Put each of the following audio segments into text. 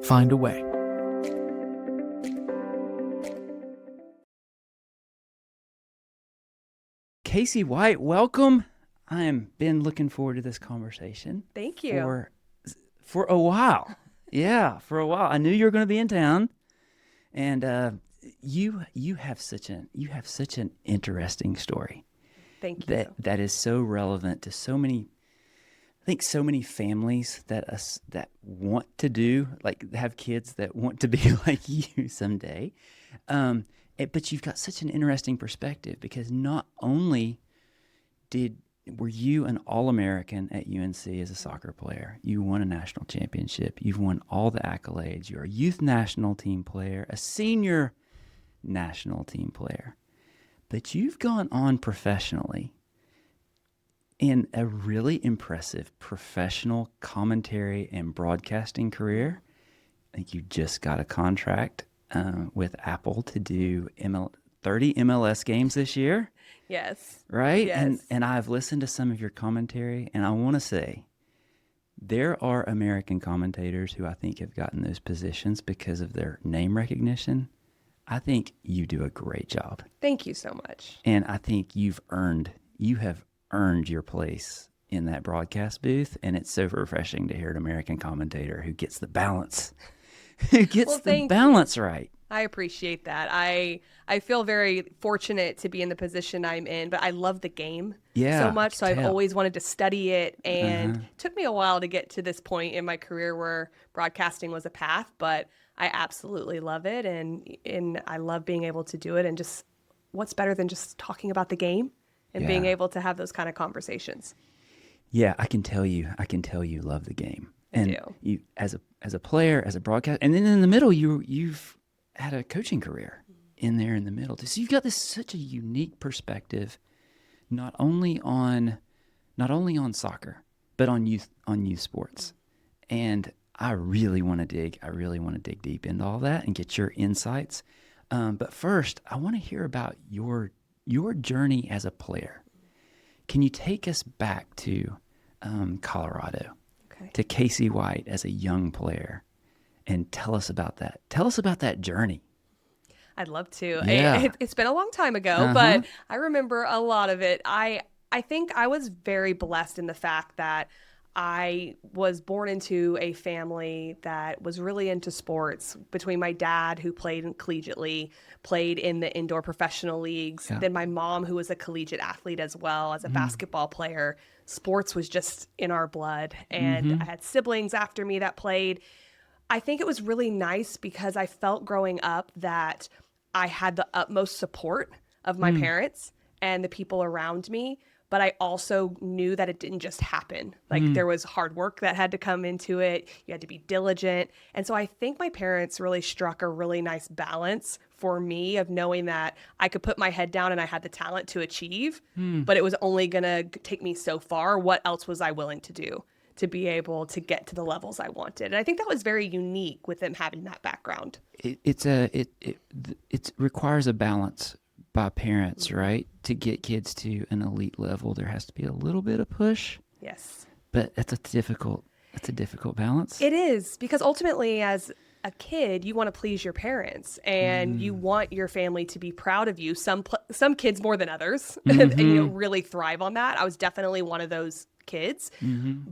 find a way. Kacey White, welcome. I have been looking forward to this conversation. Thank you. For a while. Yeah, for a while. I knew you were going to be in town, and you have such an interesting story. Thank you. That is so relevant to so many. I think so many families that want to do, like, have kids that want to be like you someday. But you've got such an interesting perspective, because not only were you an All-American at UNC as a soccer player, you won a national championship, you've won all the accolades, you're a youth national team player, a senior national team player, but you've gone on professionally in a really impressive professional commentary and broadcasting career. I think you just got a contract with Apple to do 30 MLS games this year. Yes. Right? Yes. And I've listened to some of your commentary, and I want to say there are American commentators who I think have gotten those positions because of their name recognition. I think you do a great job. Thank you so much. And I think you have earned your place in that broadcast booth, and it's so refreshing to hear an American commentator who gets the balance, right. I appreciate that. I feel very fortunate to be in the position I'm in, but I love the game so much, so I've always wanted to study it, and it took me a while to get to this point in my career where broadcasting was a path, but I absolutely love it, and I love being able to do it, and just what's better than just talking about the game and being able to have those kind of conversations. Yeah, I can tell you love the game. And I do. You, as a player, as a broadcaster, and then in the middle, you've had a coaching career in there in the middle. So you've got such a unique perspective, not only on soccer, but on youth sports. And I really want to dig deep into all that and get your insights. But first, I want to hear about your journey as a player. Can you take us back to Colorado, to Kacey White as a young player, and tell us about that? Tell us about that journey. I'd love to. Yeah. It's been a long time ago, but I remember a lot of it. I think I was very blessed in the fact that I was born into a family that was really into sports, between my dad, who played collegiately, played in the indoor professional leagues, then my mom, who was a collegiate athlete as well as a basketball player. Sports was just in our blood, and I had siblings after me that played. I think it was really nice because I felt growing up that I had the utmost support of my parents and the people around me, but I also knew that it didn't just happen. Like there was hard work that had to come into it. You had to be diligent. And so I think my parents really struck a really nice balance for me of knowing that I could put my head down and I had the talent to achieve, but it was only going to take me so far. What else was I willing to do to be able to get to the levels I wanted? And I think that was very unique with them having that background. It requires a balance by parents, right? To get kids to an elite level, there has to be a little bit of push. Yes. But it's a difficult balance. It is, because ultimately as a kid, you want to please your parents and you want your family to be proud of you. Some kids more than others and really thrive on that. I was definitely one of those kids,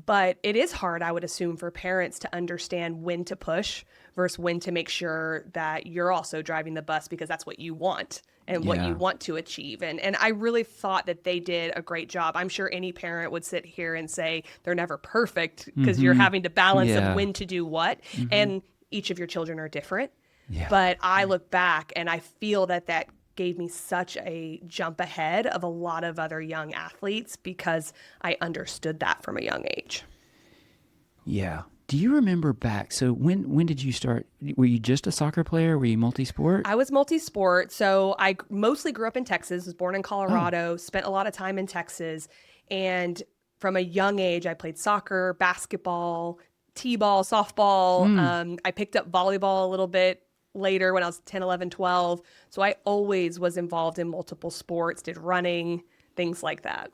but it is hard, I would assume, for parents to understand when to push versus when to make sure that you're also driving the bus because that's what you want and what you want to achieve. And I really thought that they did a great job. I'm sure any parent would sit here and say they're never perfect because you're having to balance of when to do what. And each of your children are different. Yeah. But I look back and I feel that gave me such a jump ahead of a lot of other young athletes because I understood that from a young age. Yeah. Do you remember back? So when did you start? Were you just a soccer player? Were you multi-sport? I was multi-sport. So I mostly grew up in Texas, was born in Colorado, spent a lot of time in Texas. And from a young age, I played soccer, basketball, t-ball, softball. I picked up volleyball a little bit later when I was 10, 11, 12. So I always was involved in multiple sports, did running, things like that.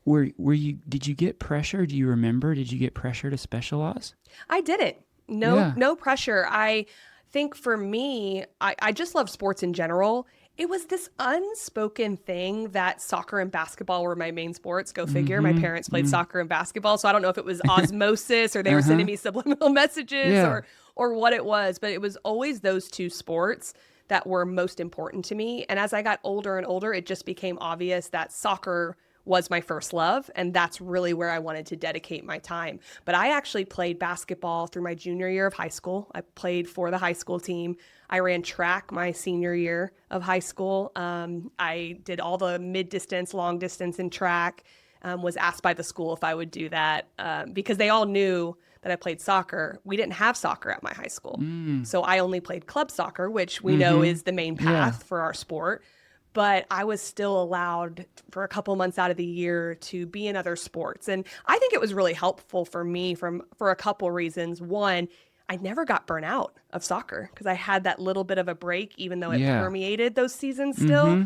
Did you get pressure? Do you remember? Did you get pressure to specialize? I didn't. No pressure. I think for me, I just love sports in general. It was this unspoken thing that soccer and basketball were my main sports. Go figure. My parents played soccer and basketball, so I don't know if it was osmosis or they were sending me subliminal messages or what it was, but it was always those two sports that were most important to me. And as I got older and older, it just became obvious that soccer was my first love, and that's really where I wanted to dedicate my time. But I actually played basketball through my junior year of high school. I played for the high school team. I ran track my senior year of high school. I did all the mid-distance, long distance in track, was asked by the school if I would do that because they all knew that I played soccer. We didn't have soccer at my high school. So I only played club soccer, which we know is the main path for our sport. But I was still allowed for a couple months out of the year to be in other sports. And I think it was really helpful for me for a couple reasons. One, I never got burnt out of soccer because I had that little bit of a break, even though it permeated those seasons still.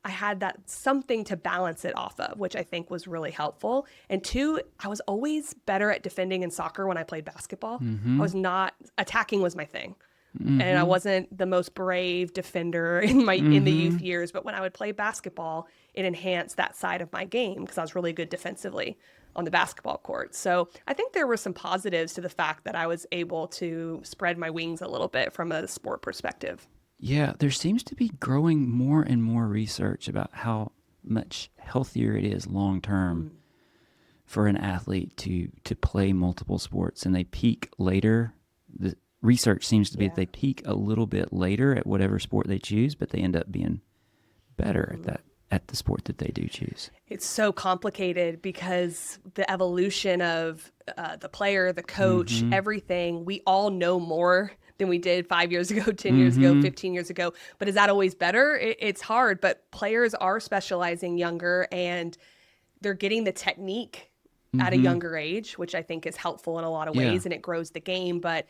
I had that something to balance it off of, which I think was really helpful. And two, I was always better at defending in soccer when I played basketball. I was not, attacking was my thing. And I wasn't the most brave defender in the youth years, but when I would play basketball, it enhanced that side of my game because I was really good defensively on the basketball court. So I think there were some positives to the fact that I was able to spread my wings a little bit from a sport perspective. Yeah, there seems to be growing more and more research about how much healthier it is long term for an athlete to play multiple sports, and they peak later. The research seems to be that they peak a little bit later at whatever sport they choose, but they end up being better at the sport that they do choose. It's so complicated because the evolution of the player, the coach, everything, we all know more than we did 5 years ago, 10 years ago, 15 years ago. But is that always better? It's hard, but players are specializing younger and they're getting the technique at a younger age, which I think is helpful in a lot of ways, and it grows the game. But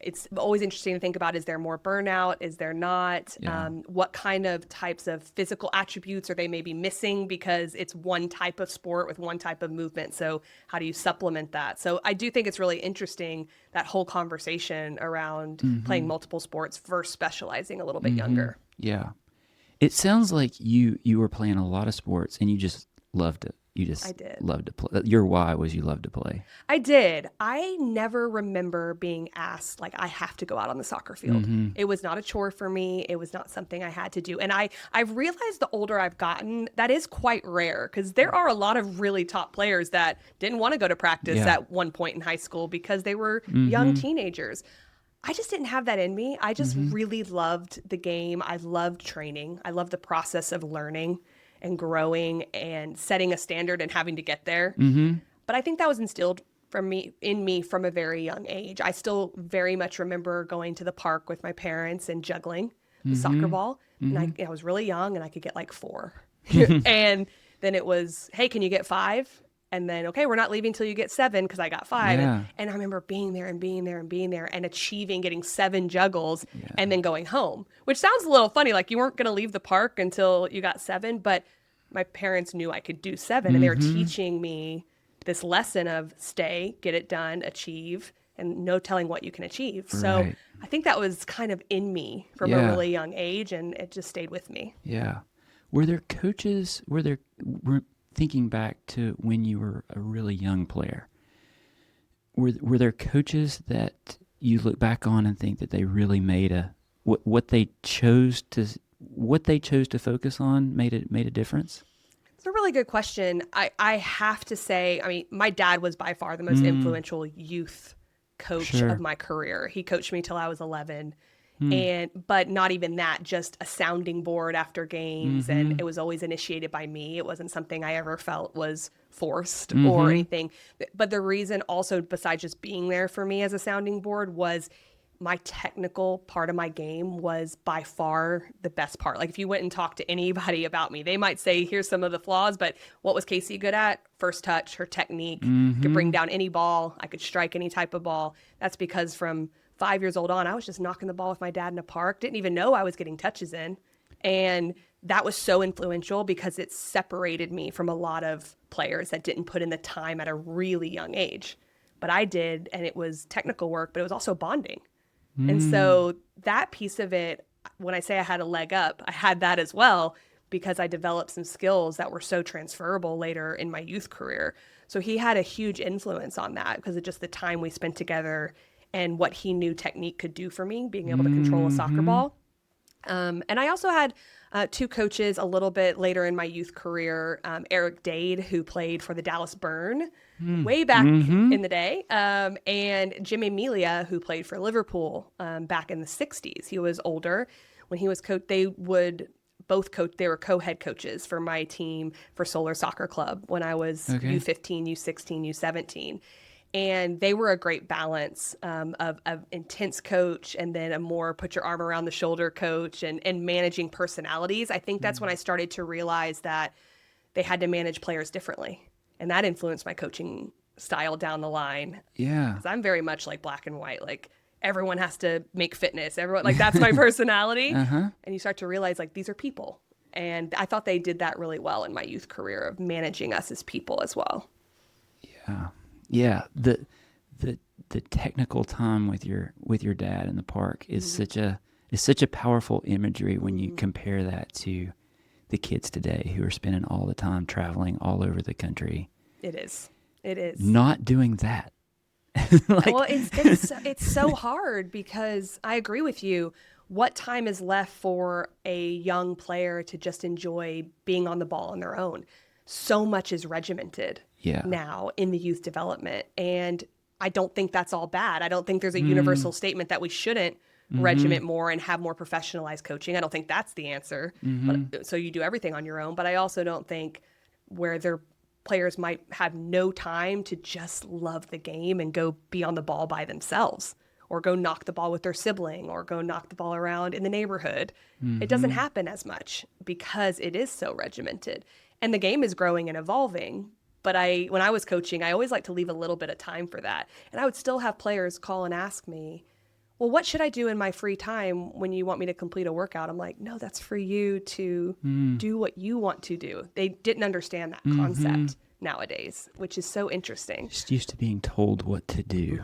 it's always interesting to think about, is there more burnout? Is there not? What kind of types of physical attributes are they maybe missing because it's one type of sport with one type of movement? So how do you supplement that? So I do think it's really interesting, that whole conversation around playing multiple sports versus specializing a little bit younger. Yeah. It sounds like you were playing a lot of sports and you just loved it. I did. Loved to play. Your why was you loved to play. I did. I never remember being asked, like, I have to go out on the soccer field. It was not a chore for me. It was not something I had to do. And I've realized the older I've gotten, that is quite rare because there are a lot of really top players that didn't want to go to practice at one point in high school because they were young teenagers. I just didn't have that in me. I just really loved the game. I loved training. I loved the process of learning and growing and setting a standard and having to get there. But I think that was instilled in me from a very young age. I still very much remember going to the park with my parents and juggling the soccer ball. And I was really young and I could get like 4. And then it was, hey, can you get 5? And then, okay, we're not leaving till you get 7 because I got 5. And I remember being there and achieving getting 7 juggles and then going home, which sounds a little funny. Like you weren't going to leave the park until you got 7, but my parents knew I could do 7 and they were teaching me this lesson of stay, get it done, achieve, and no telling what you can achieve. Right. So I think that was kind of in me from a really young age, and it just stayed with me. Yeah. Were there coaches, thinking back to when you were a really young player, were there coaches that you look back on and think that they really made what they chose to focus on made a difference? It's a really good question. I have to say, I mean, my dad was by far the most influential youth coach of my career. He coached me till I was 11. But not even that, just a sounding board after games. And it was always initiated by me. It wasn't something I ever felt was forced or anything. But the reason also, besides just being there for me as a sounding board, was my technical part of my game was by far the best part. Like if you went and talked to anybody about me, they might say, here's some of the flaws, but what was Kacey good at? First touch, her technique, could bring down any ball. I could strike any type of ball. That's because from 5 years old on, I was just knocking the ball with my dad in a park. Didn't even know I was getting touches in. And that was so influential because it separated me from a lot of players that didn't put in the time at a really young age. but I did, and it was technical work, but it was also bonding. And so that piece of it, when I say I had a leg up, I had that as well, because I developed some skills that were so transferable later in my youth career. So he had a huge influence on that because of just the time we spent together and what he knew technique could do for me, being able to control a soccer ball. And I also had two coaches a little bit later in my youth career, Eric Dade, who played for the Dallas Burn way back in the day, and Jim Emilia, who played for Liverpool back in the 60s. He was older. When he was coach, they would both coach. They were co-head coaches for my team for Solar Soccer Club when I was U15, U16, U17. And they were a great balance of intense coach and then a more put your arm around the shoulder coach and managing personalities. I think that's when I started to realize that they had to manage players differently. And that influenced my coaching style down the line. Yeah. 'Cause I'm very much like black and white. Like everyone has to make fitness. Everyone, like that's my personality. And you start to realize like these are people. And I thought they did that really well in my youth career of managing us as people as well. Yeah. Yeah, the technical time with your dad in the park is such a powerful imagery when you compare that to the kids today who are spending all the time traveling all over the country. It is. Not doing that. Well, it's so hard because I agree with you. What time is left for a young player to just enjoy being on the ball on their own? So much is regimented now in the youth development. And I don't think that's all bad. I don't think there's a universal statement that we shouldn't regiment more and have more professionalized coaching. I don't think that's the answer. But, so you do everything on your own. But I also don't think where their players might have no time to just love the game and go be on the ball by themselves or go knock the ball with their sibling or go knock the ball around in the neighborhood. It doesn't happen as much because it is so regimented. And the game is growing and evolving. But when I was coaching, I always like to leave a little bit of time for that. And I would still have players call and ask me, well, what should I do in my free time when you want me to complete a workout? I'm like, no, that's for you to do what you want to do. They didn't understand that concept nowadays, which is so interesting. Just used to being told what to do.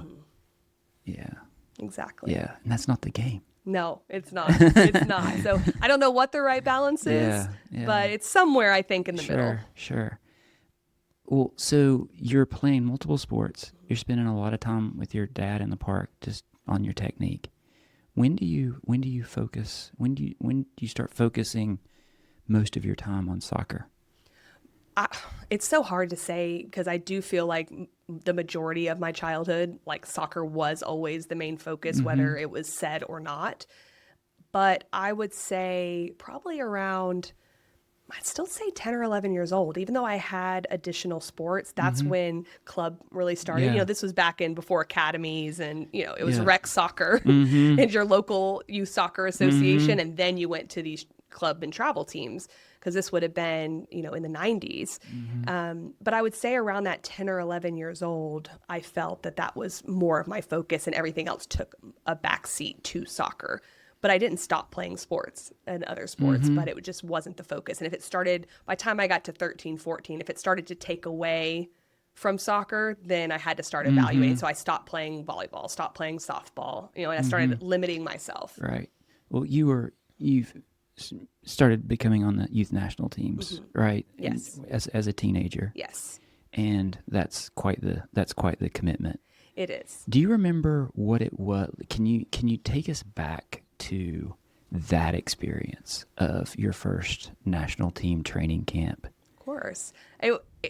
Yeah. Exactly. Yeah. And that's not the game. No, it's not. It's not. So I don't know what the right balance is, but it's somewhere, I think, in the middle. Sure. Well, so you're playing multiple sports. You're spending a lot of time with your dad in the park, just on your technique. When do you focus? When do you start focusing most of your time on soccer? It's so hard to say because I do feel like the majority of my childhood, like soccer was always the main focus, whether it was said or not. But I would say probably around, I'd still say 10 or 11 years old, even though I had additional sports. That's when club really started. Yeah. You know, this was back in before academies and, you know, it was rec soccer and your local youth soccer association. And then you went to these club and travel teams because this would have been, you know, in the 90s. But I would say around that 10 or 11 years old, I felt that was more of my focus and everything else took a backseat to soccer. But I didn't stop playing sports and other sports, but it just wasn't the focus. And if it started, by the time I got to 13, 14, if it started to take away from soccer, then I had to start evaluating. So I stopped playing volleyball, stopped playing softball, you know, and I started limiting myself. Right. Well, you've started becoming on the youth national teams, right? Yes. As a teenager. Yes. And that's quite the commitment. It is. Do you remember what it was? Can you take us back to that experience of your first national team training camp? Of course.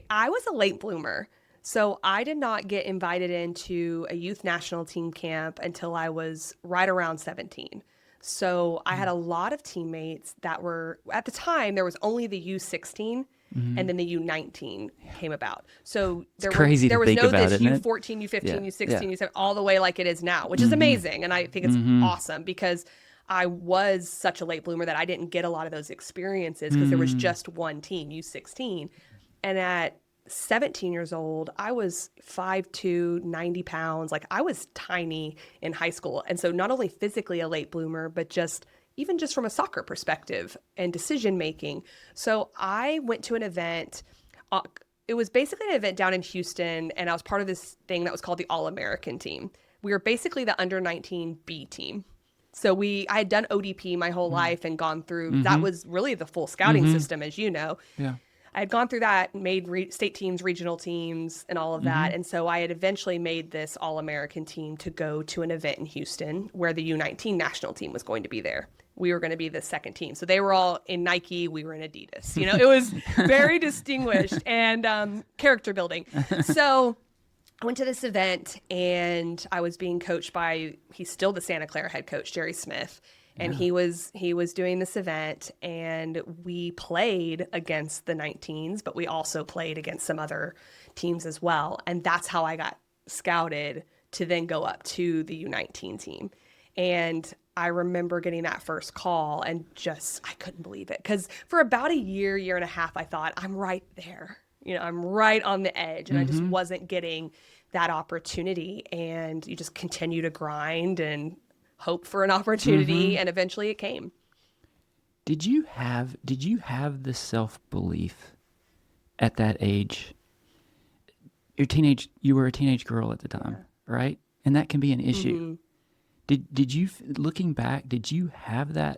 I was a late bloomer. So I did not get invited into a youth national team camp until I was right around 17. So I had a lot of teammates that were, at the time, there was only the U16 and then the U19 came about. So there was no this U14, U15, U16, U17, all the way like it is now, which is amazing. And I think it's awesome because I was such a late bloomer that I didn't get a lot of those experiences because there was just one team, U16. And at 17 years old, I was 5'2", 90 pounds. Like I was tiny in high school. And so not only physically a late bloomer, but even just from a soccer perspective and decision making. So I went to an event it was basically an event down in Houston, and I was part of this thing that was called the All-American team. We were basically the under-19 B team. So I had done ODP my whole life and gone through, that was really the full scouting system, as you know. Yeah. I had gone through that, made state teams, regional teams, and all of that. And so I had eventually made this All-American team to go to an event in Houston where the U19 national team was going to be there. We were going to be the second team. So they were all in Nike. We were in Adidas. You know, it was very distinguished and character building. So I went to this event, and I was being coached by, he's still the Santa Clara head coach, Jerry Smith. And he was doing this event, and we played against the 19s, but we also played against some other teams as well. And that's how I got scouted to then go up to the U19 team. And I remember getting that first call and I couldn't believe it. Because for about a year and a half, I thought, I'm right there. You know, I'm right on the edge. And I just wasn't getting that opportunity. And you just continue to grind and hope for an opportunity, and eventually it came. Did you have the self-belief at that age? You were a teenage girl at the time, right? And that can be an issue. Did you, looking back, did you have that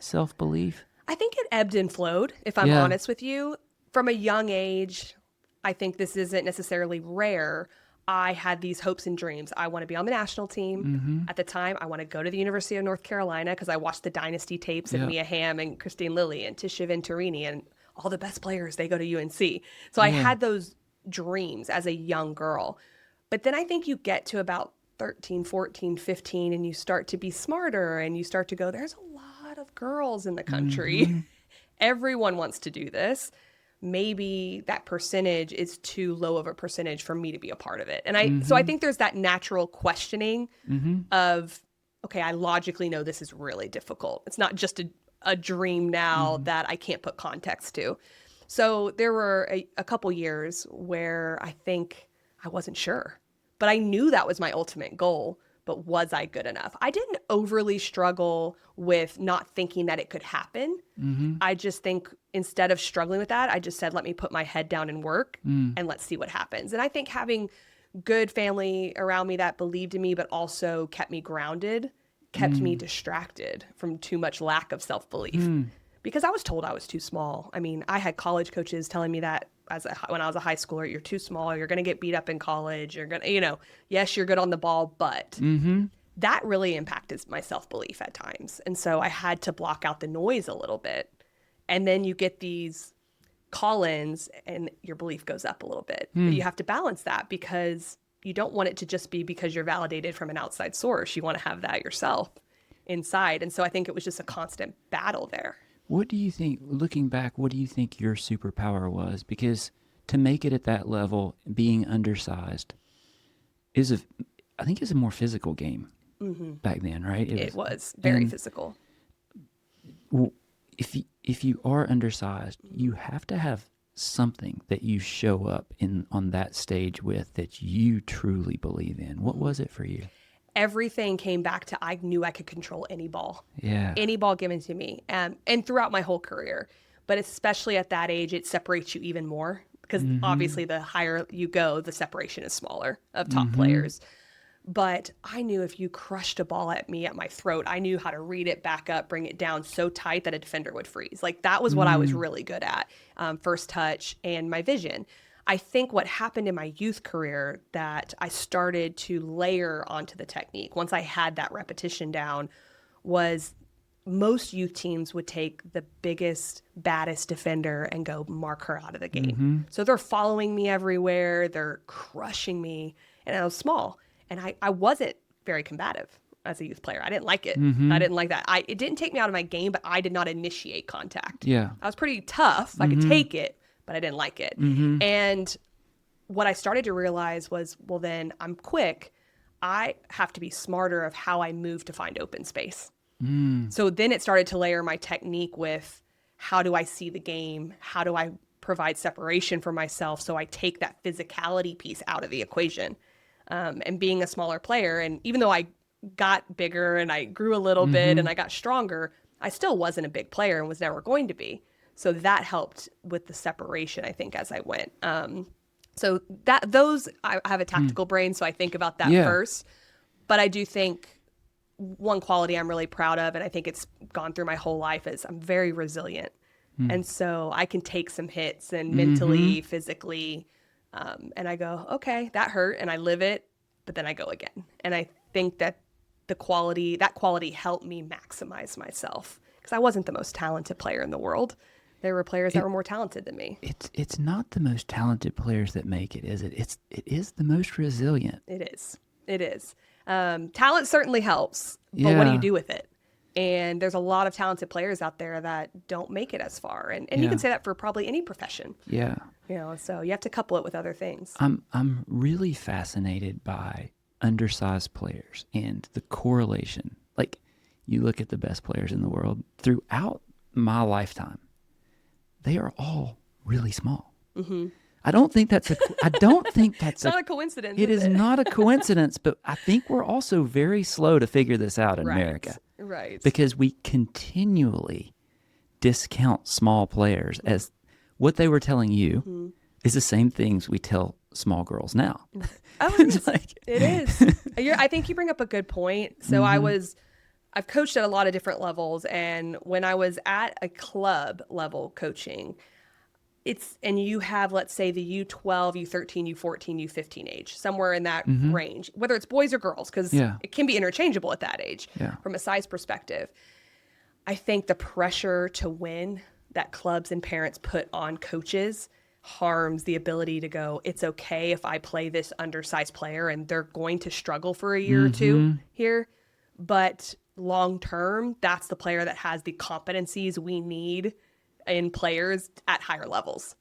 self-belief? I think it ebbed and flowed, if I'm honest with you. From a young age, I think this isn't necessarily rare. I had these hopes and dreams. I want to be on the national team. At the time, I want to go to the University of North Carolina because I watched the Dynasty tapes of Mia Hamm and Christine Lilly and Tisha Venturini and all the best players, they go to UNC. So I had those dreams as a young girl. But then I think you get to about 13, 14, 15, and you start to be smarter, and you start to go, there's a lot of girls in the country. Everyone wants to do this. Maybe that percentage is too low of a percentage for me to be a part of it. And so I think there's that natural questioning of, okay, I logically know this is really difficult. It's not just a dream now that I can't put context to. So there were a couple years where I think I wasn't sure, but I knew that was my ultimate goal. But was I good enough? I didn't overly struggle with not thinking that it could happen. I just think instead of struggling with that, I just said, let me put my head down and work and let's see what happens. And I think having good family around me that believed in me, but also kept me grounded, kept me distracted from too much lack of self-belief. Because I was told I was too small. I mean, I had college coaches telling me that when I was a high schooler, you're too small, you're going to get beat up in college, you're going to, yes, you're good on the ball, but that really impacted my self-belief at times. And so I had to block out the noise a little bit. And then you get these call-ins and your belief goes up a little bit. But you have to balance that because you don't want it to just be because you're validated from an outside source. You want to have that yourself inside. And so I think it was just a constant battle there. What do you think, looking back, what do you think your superpower was? Because to make it at that level, being undersized, I think it's a more physical game back then, right? It was very physical. Well, if you are undersized, you have to have something that you show up on that stage with that you truly believe in. What was it for you? Everything came back to I knew I could control any ball. Yeah. Any ball given to me. And throughout my whole career. But especially at that age, it separates you even more. Because obviously the higher you go, the separation is smaller of top players. But I knew if you crushed a ball at me at my throat, I knew how to read it, back up, bring it down so tight that a defender would freeze. Like that was what I was really good at. First touch and my vision. I think what happened in my youth career that I started to layer onto the technique once I had that repetition down was most youth teams would take the biggest, baddest defender and go mark her out of the game. So they're following me everywhere. They're crushing me. And I was small. And I wasn't very combative as a youth player. I didn't like it. I didn't like that. It didn't take me out of my game, but I did not initiate contact. Yeah. I was pretty tough. I could take it, but I didn't like it. And what I started to realize was, well, then I'm quick. I have to be smarter of how I move to find open space. So then it started to layer my technique with how do I see the game? How do I provide separation for myself so I take that physicality piece out of the equation? And being a smaller player, and even though I got bigger and I grew a little bit and I got stronger, I still wasn't a big player and was never going to be. So that helped with the separation, I think, as I went. So I have a tactical brain, so I think about that first. But I do think one quality I'm really proud of, and I think it's gone through my whole life, is I'm very resilient. And so I can take some hits and mentally, physically, and I go, okay, that hurt, and I live it, but then I go again. And I think that that quality helped me maximize myself, because I wasn't the most talented player in the world. There were players that were more talented than me. It's not the most talented players that make it, is it? It is the most resilient. It is. Talent certainly helps, but what do you do with it? And there's a lot of talented players out there that don't make it as far. And you can say that for probably any profession. Yeah. So you have to couple it with other things. I'm really fascinated by undersized players and the correlation. Like, you look at the best players in the world throughout my lifetime, they are all really small. Mm-hmm. I don't think that's It's not a coincidence. It is not a coincidence, but I think we're also very slow to figure this out in America. Right. Because we continually discount small players as what they were telling you is the same things we tell small girls now. Oh, it is. I think you bring up a good point. So I've coached at a lot of different levels, and when I was at a club level coaching, and you have, let's say, the U12, U13, U14, U15 age, somewhere in that range, whether it's boys or girls, because it can be interchangeable at that age from a size perspective. I think the pressure to win that clubs and parents put on coaches harms the ability to go, it's okay if I play this undersized player and they're going to struggle for a year or two here, but long term, that's the player that has the competencies we need in players at higher levels.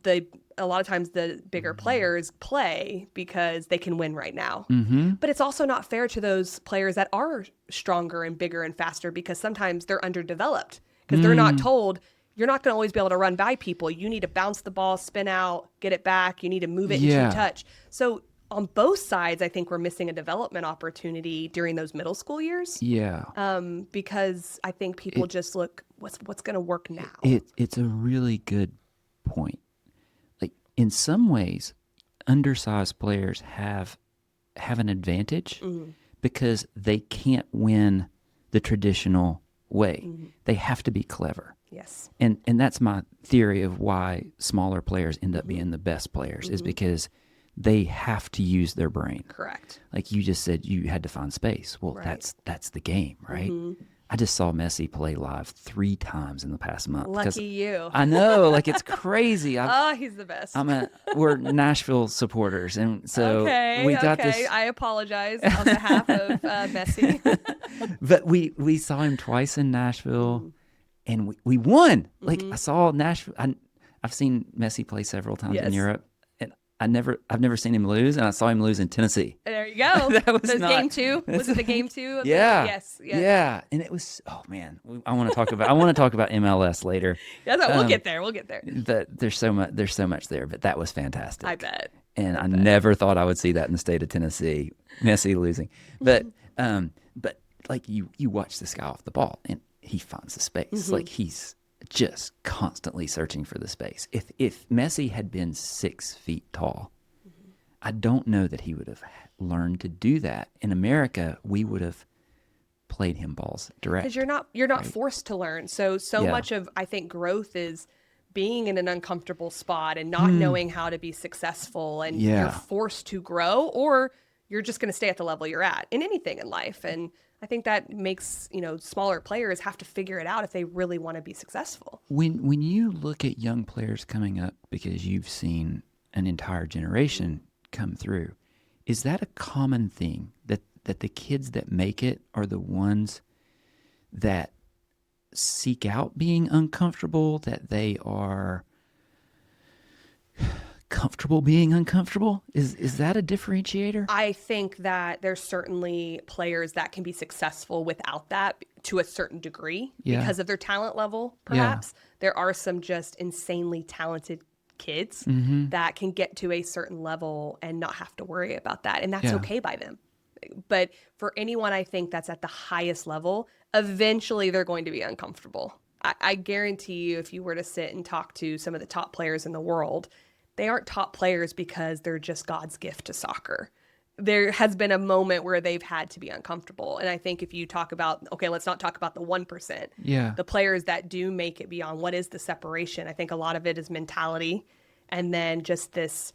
A lot of times the bigger players play because they can win right now. But it's also not fair to those players that are stronger and bigger and faster, because sometimes they're underdeveloped, because they're not told, you're not going to always be able to run by people. You need to bounce the ball, spin out, get it back. You need to move it in two touch. So on both sides, I think we're missing a development opportunity during those middle school years. Yeah. Because I think people just look, what's going to work now? It's a really good point. Like, in some ways, undersized players have an advantage because they can't win the traditional way. They have to be clever. Yes. And that's my theory of why smaller players end up being the best players, is because they have to use their brain. Correct. Like you just said, you had to find space. Well, that's the game, right? I just saw Messi play live 3 times in the past month. Lucky you. I know, like, it's crazy. He's the best. We're Nashville supporters, and so we got this. I apologize on behalf of Messi. But we saw him twice in Nashville, and we won. Like, I saw Nashville. I've seen Messi play several times in Europe. I've never seen him lose, and I saw him lose in Tennessee. There you go. That was game 2. Was it the game 2? Yes. Yes. Yeah, and it was. Oh man, I want to talk about MLS later. Yeah, we'll get there. We'll get there. There's so much there, but that was fantastic. I bet. And I never thought I would see that in the state of Tennessee, Messi losing. But like, you watch this guy off the ball, and he finds the space. Like, he's just constantly searching for the space. If Messi had been 6 feet tall, I don't know that he would have learned to do that. In America, we would have played him balls direct. Because you're not forced to learn. So much of, I think, growth is being in an uncomfortable spot and not knowing how to be successful, and you're forced to grow, or you're just going to stay at the level you're at in anything in life. And I think that makes, smaller players have to figure it out if they really want to be successful. When you look at young players coming up, because you've seen an entire generation come through, is that a common thing, that the kids that make it are the ones that seek out being uncomfortable, that they are comfortable being uncomfortable? Is that a differentiator? I think that there's certainly players that can be successful without that to a certain degree because of their talent level, perhaps. There are some just insanely talented kids that can get to a certain level and not have to worry about that, and that's okay by them. But for anyone, I think, that's at the highest level, eventually they're going to be uncomfortable. I guarantee you, if you were to sit and talk to some of the top players in the world, they aren't top players because they're just God's gift to soccer. There has been a moment where they've had to be uncomfortable. And I think if you talk about, okay, let's not talk about the 1%. Yeah. The players that do make it beyond, what is the separation? I think a lot of it is mentality and then just this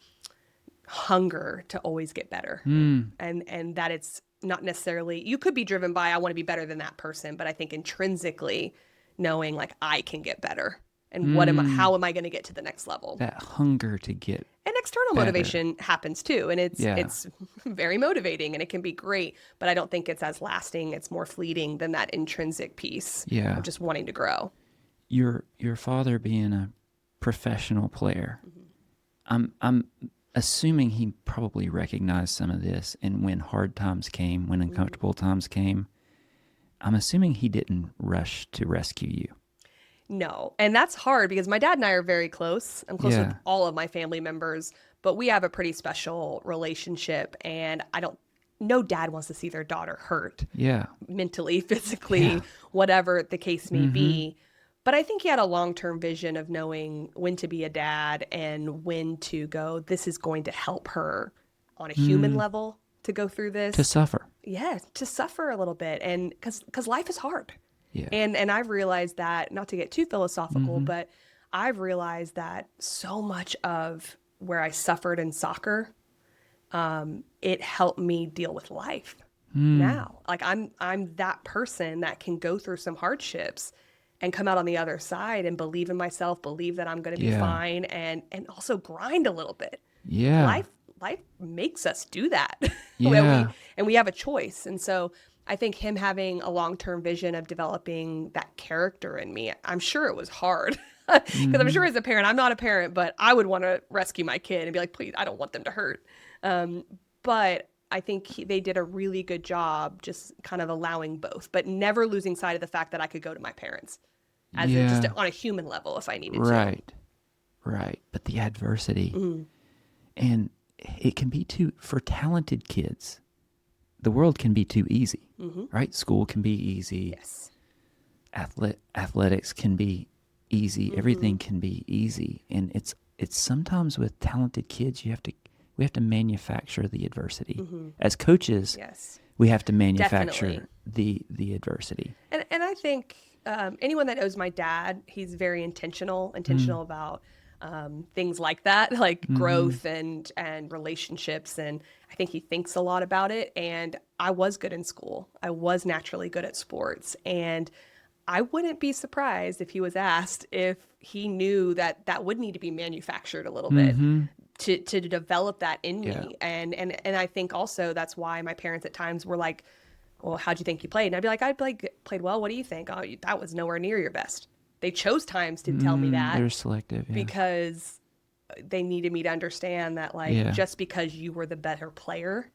hunger to always get better. And that it's not necessarily, you could be driven by, I want to be better than that person, but I think intrinsically knowing like I can get better. And how am I going to get to the next level? That hunger to get and external better. Motivation happens too. And it's very motivating and it can be great, but I don't think it's as lasting. It's more fleeting than that intrinsic piece of just wanting to grow. Your father being a professional player, I'm assuming he probably recognized some of this, and when hard times came, when uncomfortable times came, I'm assuming he didn't rush to rescue you. No. And that's hard because my dad and I are very close. I'm close with all of my family members, but we have a pretty special relationship. And no dad wants to see their daughter hurt. Yeah. Mentally, physically, whatever the case may be. But I think he had a long-term vision of knowing when to be a dad and when to go, this is going to help her on a human level to go through this. To suffer. Yeah, to suffer a little bit. And because life is hard. Yeah. And I've realized that, not to get too philosophical, but I've realized that so much of where I suffered in soccer, it helped me deal with life now. Like I'm that person that can go through some hardships and come out on the other side and believe in myself, believe that I'm going to be fine, and also grind a little bit. Yeah. Life makes us do that. Yeah. we have a choice. And so I think him having a long-term vision of developing that character in me, I'm sure it was hard. Because I'm sure as a parent, I'm not a parent, but I would want to rescue my kid and be like, please, I don't want them to hurt. But I think they did a really good job just kind of allowing both, but never losing sight of the fact that I could go to my parents as just on a human level if I needed to. Right. But the adversity, and it can be for talented kids, the world can be too easy, right? School can be easy. Yes. Athletics can be easy. Everything can be easy. And it's sometimes with talented kids, we have to manufacture the adversity. As coaches, we have to manufacture the adversity. And I think anyone that knows my dad, he's very intentional about things like that, like growth and relationships. And I think he thinks a lot about it. And I was good in school. I was naturally good at sports. And I wouldn't be surprised if he was asked if he knew that would need to be manufactured a little bit to develop that in me. And I think also that's why my parents at times were like, well, how'd you think you played? And I'd be like, I played well. What do you think? Oh, that was nowhere near your best. They chose times to tell me that. They're selective. Yeah. Because they needed me to understand that, just because you were the better player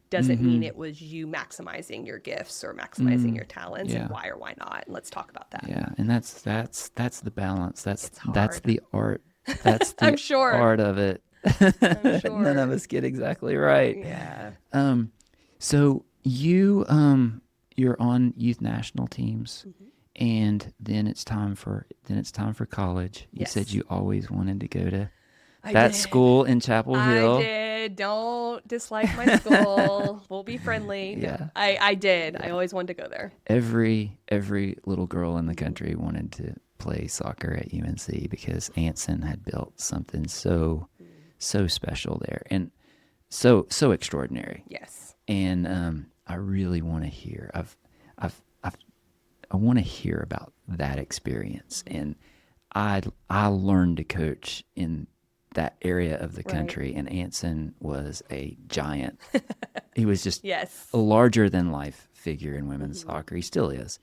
doesn't mean it was you maximizing your gifts or maximizing your talents and why or why not. And let's talk about that. Yeah. And that's the balance. That's the art. That's the I'm sure. art of it. I'm sure. None of us get exactly right. Yeah. So you're on youth national teams. And then it's time for college. You said you always wanted to go to that school in Chapel Hill. I did. Don't dislike my school. We'll be friendly. Yeah. I did. I always wanted to go there. Every little girl in the country wanted to play soccer at UNC because Anson had built something so special there and so extraordinary. Yes. And I really want to hear. I want to hear about that experience. And I learned to coach in that area of the country, and Anson was a giant. He was just a larger than life figure in women's soccer. He still is,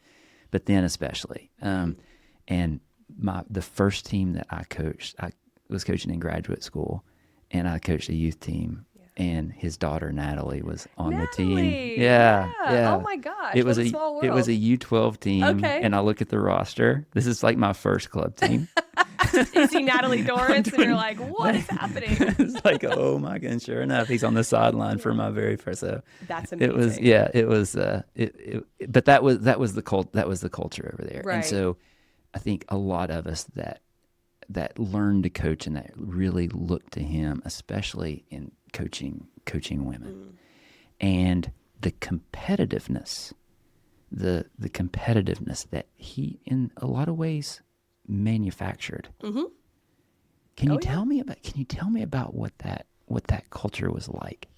but then especially. And the first team that I coached, I was coaching in graduate school, and I coached a youth team. And his daughter Natalie was on the team. Yeah. Oh my gosh! It was a small world. It was a U12 team. Okay. And I look at the roster. This is like my first club team. You see Natalie Dorrance, and you're like, "What is happening?" It's like, oh my god! Sure enough, he's on the sideline for my very first. So that's amazing. It was. But that was the culture over there. Right. And so, I think a lot of us that learn to coach and that really look to him, especially in coaching women, and the competitiveness, the competitiveness that he, in a lot of ways, manufactured. Mm-hmm. Can you tell me about what that culture was like?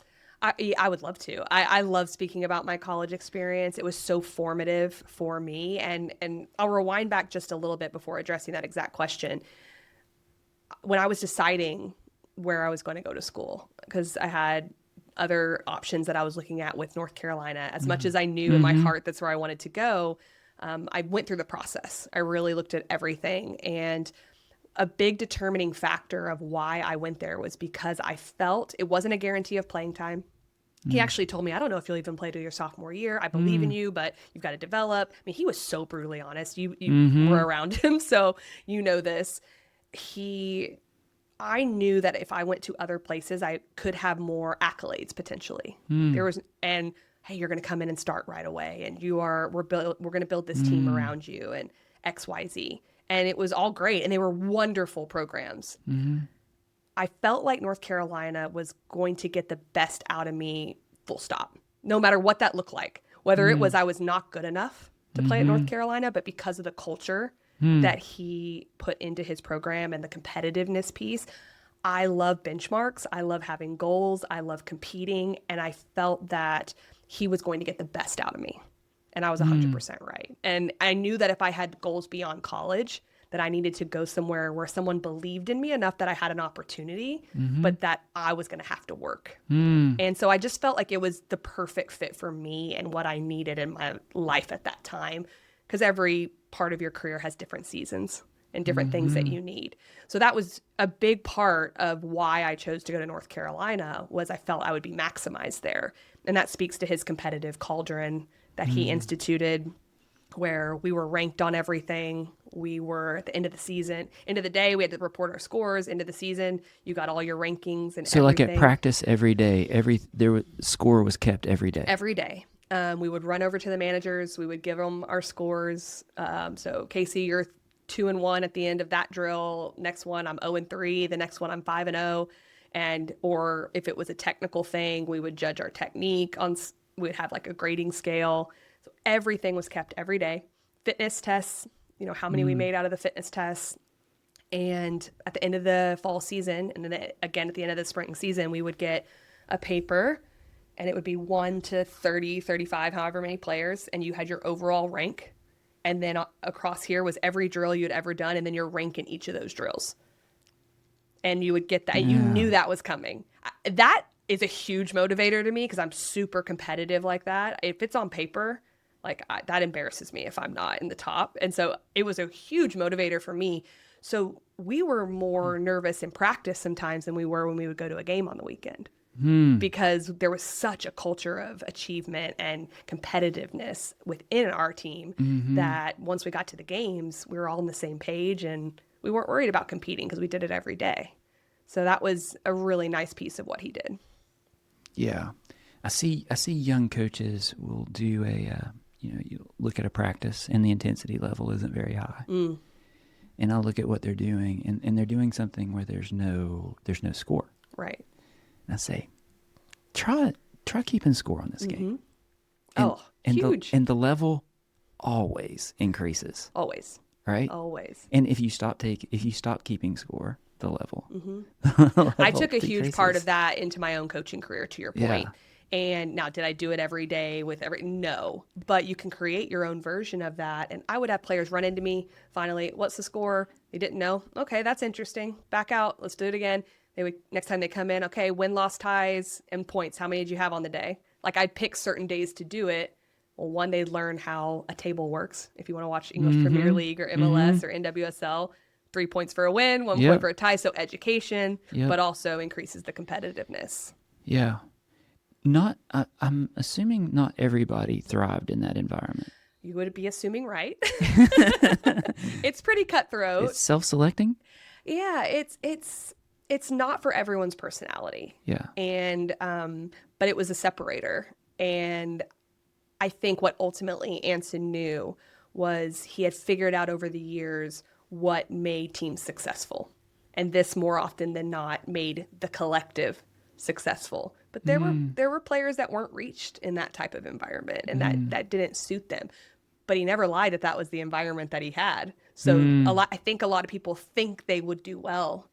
I would love to. I love speaking about my college experience. It was so formative for me. And I'll rewind back just a little bit before addressing that exact question. When I was deciding where I was going to go to school, because I had other options that I was looking at with North Carolina, as much as I knew in my heart that's where I wanted to go, I went through the process. I really looked at everything. And a big determining factor of why I went there was because I felt it wasn't a guarantee of playing time. He actually told me, I don't know if you'll even play to your sophomore year. I believe in you, but you've got to develop. I mean, he was so brutally honest. You were around him, so you know this. I knew that if I went to other places, I could have more accolades potentially. And hey, you're going to come in and start right away, and we're going to build this team around you, and X, Y, Z. And it was all great, and they were wonderful programs. I felt like North Carolina was going to get the best out of me, full stop, no matter what that looked like. Whether it was I was not good enough to play at North Carolina, but because of the culture that he put into his program and the competitiveness piece, I love benchmarks. I love having goals. I love competing. And I felt that he was going to get the best out of me. And I was 100% right. And I knew that if I had goals beyond college, that I needed to go somewhere where someone believed in me enough that I had an opportunity, but that I was going to have to work. And so I just felt like it was the perfect fit for me and what I needed in my life at that time, because every part of your career has different seasons and different things that you need. So that was a big part of why I chose to go to North Carolina, was I felt I would be maximized there. And that speaks to his competitive Cauldron that he instituted, where we were ranked on everything. We were at the end of the day, we had to report our scores. End of the season, you got all your rankings and so everything. Like at practice every day, score was kept every day. Every day. We would run over to the managers. We would give them our scores. So Kacey, you're 2-1 at the end of that drill. Next one, I'm 0-3. The next one, I'm 5-0. Or if it was a technical thing, we would judge our technique we'd have like a grading scale. So everything was kept every day. Fitness tests, how many we made out of the fitness tests. And at the end of the fall season, and then again at the end of the spring season, we would get a paper, and it would be 1 to 30, 35, however many players, and you had your overall rank. And then across here was every drill you'd ever done, and then your rank in each of those drills. And you would get that. You knew that was coming. That is a huge motivator to me, because I'm super competitive like that. If it's on paper, that embarrasses me if I'm not in the top. And so it was a huge motivator for me. So we were more nervous in practice sometimes than we were when we would go to a game on the weekend, because there was such a culture of achievement and competitiveness within our team that once we got to the games, we were all on the same page, and we weren't worried about competing because we did it every day. So that was a really nice piece of what he did. Yeah. I see young coaches will do you look at a practice and the intensity level isn't very high. And I'll look at what they're doing, and they're doing something where there's no score. Right. And I say, try keeping score on this game. Huge. And the level always increases. Always. Right? Always. And if you stop keeping score, the level. I took a huge part of that into my own coaching career, to your point. Yeah. And now, did I do it every day no, but you can create your own version of that. And I would have players run into me, finally, what's the score? They didn't know. Okay, that's interesting. Back out. Let's do it again. Next time they come in, okay, win-loss ties and points. How many did you have on the day? I'd pick certain days to do it. Well, one, they'd learn how a table works. If you want to watch English Premier League or MLS or NWSL, 3 points for a win, 1 point for a tie. So education, but also increases the competitiveness. Yeah. I'm assuming not everybody thrived in that environment. You would be assuming right. It's pretty cutthroat. It's self-selecting? Yeah, it's not for everyone's personality. Yeah. And but it was a separator. And I think what ultimately Anson knew was he had figured out over the years what made teams successful. And this more often than not made the collective successful. But there were players that weren't reached in that type of environment, and that didn't suit them. But he never lied that was the environment that he had. So I think a lot of people think they would do well.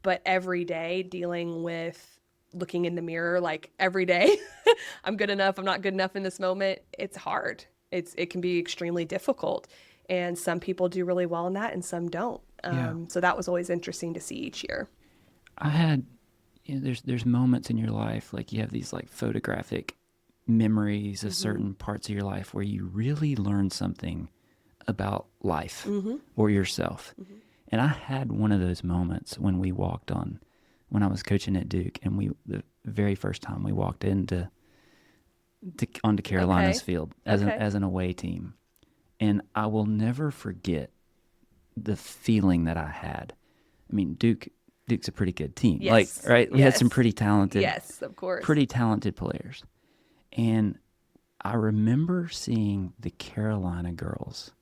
But every day dealing with looking in the mirror, like every day, I'm good enough, I'm not good enough in this moment, it's hard. It can be extremely difficult. And some people do really well in that and some don't. So that was always interesting to see each year. I had, there's moments in your life, like you have these like photographic memories of certain parts of your life where you really learn something about life or yourself. And I had one of those moments when I was coaching at Duke, and the very first time we walked onto Carolina's field as an away team. And I will never forget the feeling that I had. I mean, Duke's a pretty good team. Yes. Like, right? We had some pretty talented, yes, of course, pretty talented players. And I remember seeing the Carolina girls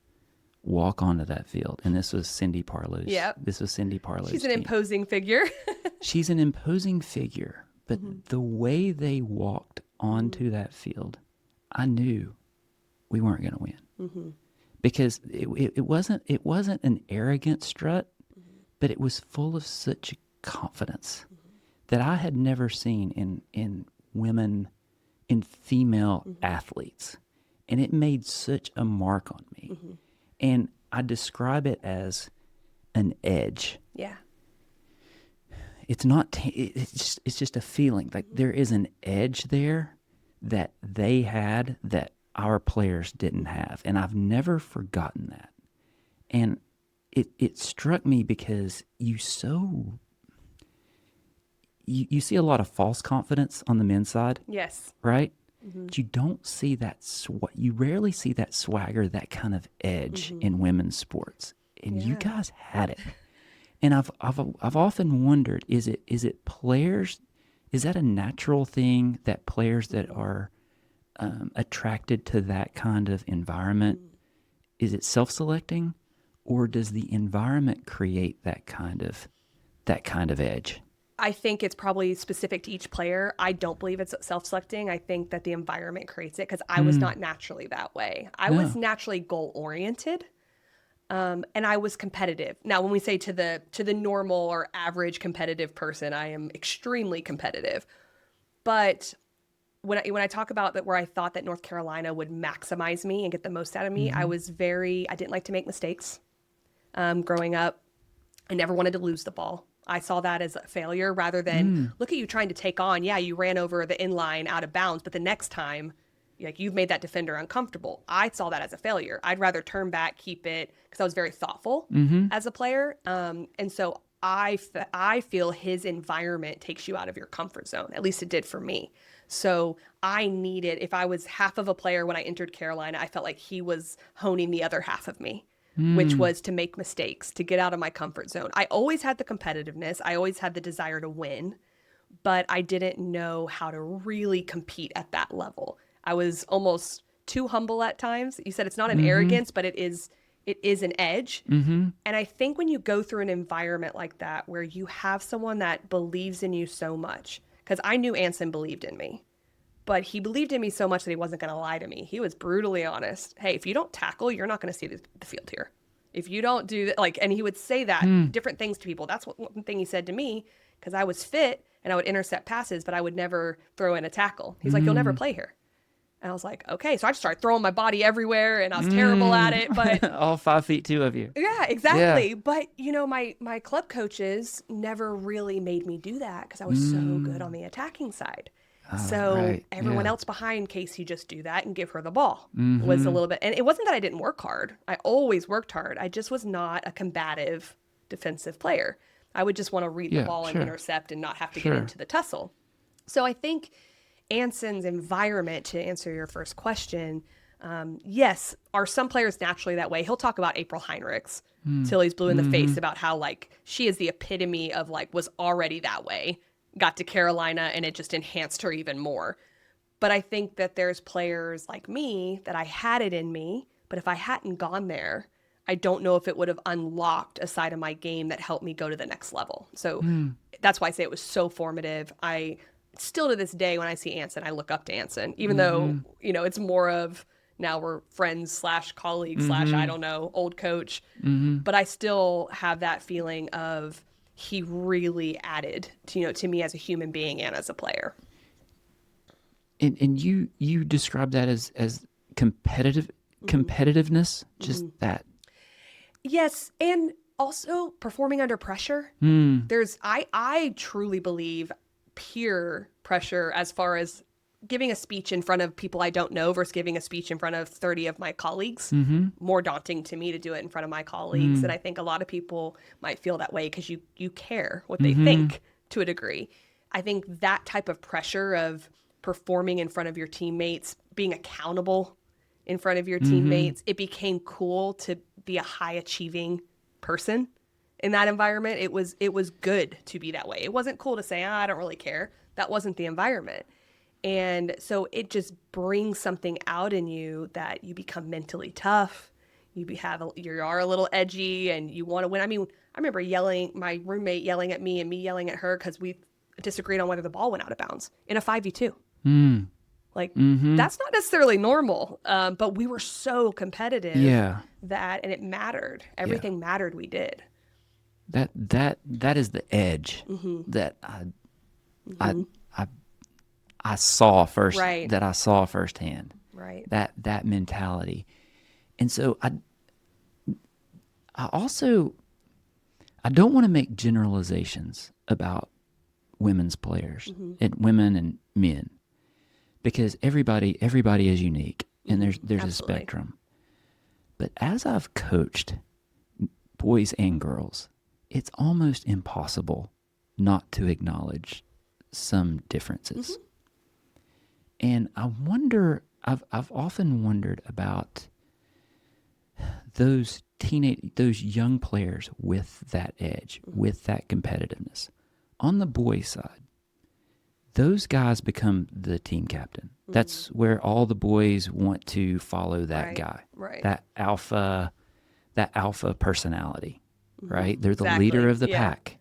walk onto that field. And this was Cindy Parlow's. Yep. This was Cindy Parlow's She's an team. imposing figure. She's an imposing figure. But the way they walked onto that field, I knew we weren't going to win. Because it wasn't an arrogant strut, but it was full of such confidence that I had never seen in women, in female athletes. And it made such a mark on me. And I describe it as an edge. Yeah. It's not, it's just a feeling. Like there is an edge there that they had that our players didn't have. And I've never forgotten that. And it struck me because you see a lot of false confidence on the men's side. Yes. Right? But you don't see that, you rarely see that swagger, that kind of edge in women's sports. And you guys had it. And I've often wondered, is it players, is that a natural thing that players that are attracted to that kind of environment, is it self-selecting, or does the environment create that kind of edge? I think it's probably specific to each player. I don't believe it's self-selecting. I think that the environment creates it because I was not naturally that way. I was naturally goal-oriented, and I was competitive. Now, when we say to the normal or average competitive person, I am extremely competitive. But when I talk about that, where I thought that North Carolina would maximize me and get the most out of me, I didn't like to make mistakes. Growing up, I never wanted to lose the ball. I saw that as a failure rather than look at you trying to take on. Yeah, you ran over the inline out of bounds, but the next time, like you've made that defender uncomfortable. I saw that as a failure. I'd rather turn back, keep it, because I was very thoughtful as a player. And so I feel his environment takes you out of your comfort zone. At least it did for me. So I needed, if I was half of a player when I entered Carolina, I felt like he was honing the other half of me. Which was to make mistakes, to get out of my comfort zone. I always had the competitiveness. I always had the desire to win, but I didn't know how to really compete at that level. I was almost too humble at times. You said it's not an arrogance, but it is an edge. And I think when you go through an environment like that, where you have someone that believes in you so much, because I knew Anson believed in me. But he believed in me so much that he wasn't going to lie to me. He was brutally honest. Hey, if you don't tackle, you're not going to see the field here. If you don't do that, and he would say that different things to people. That's one thing he said to me, because I was fit and I would intercept passes, but I would never throw in a tackle. He's like, you'll never play here. And I was like, okay. So I just started throwing my body everywhere, and I was terrible at it. But all 5'2" of you. Yeah, exactly. Yeah. But my club coaches never really made me do that because I was so good on the attacking side. So everyone else behind Kacey just do that and give her the ball was a little bit. And it wasn't that I didn't work hard. I always worked hard. I just was not a combative defensive player. I would just want to read the ball and intercept and not have to get into the tussle. So I think Anson's environment, to answer your first question, yes, are some players naturally that way? He'll talk about April Heinrichs till he's blue in the face about how she is the epitome of was already that way. Got to Carolina and it just enhanced her even more. But I think that there's players like me that I had it in me, But if I hadn't gone there, I don't know if it would have unlocked a side of my game that helped me go to the next level. So that's why I say it was so formative. I still to this day, when I see Anson, I look up to Anson, even though, it's more of now we're friends / colleagues / I don't know, old coach. But I still have that feeling of he really added to me as a human being and as a player. And you describe that as competitiveness, just that. Yes, and also performing under pressure. I truly believe peer pressure as far as giving a speech in front of people I don't know versus giving a speech in front of 30 of my colleagues, more daunting to me to do it in front of my colleagues. And I think a lot of people might feel that way because you care what they think to a degree. I think that type of pressure of performing in front of your teammates, being accountable in front of your teammates, it became cool to be a high achieving person in that environment. It was good to be that way. It wasn't cool to say, I don't really care. That wasn't the environment. And so it just brings something out in you that you become mentally tough. You are a little edgy and you want to win. I mean, I remember my roommate yelling at me and me yelling at her because we disagreed on whether the ball went out of bounds in a 5v2. That's not necessarily normal, but we were so competitive and it mattered. Everything mattered we did. That is the edge that I saw first, that I saw firsthand. Right. That mentality. And so I also don't want to make generalizations about women's players and women and men, because everybody is unique and there's Absolutely. a spectrum. But as I've coached boys and girls, it's almost impossible not to acknowledge some differences. And I wonder, I've often wondered about those young players with that edge, with that competitiveness. On the boys' side, those guys become the team captain. That's where all the boys want to follow that guy, that alpha personality, right? They're the leader of the pack.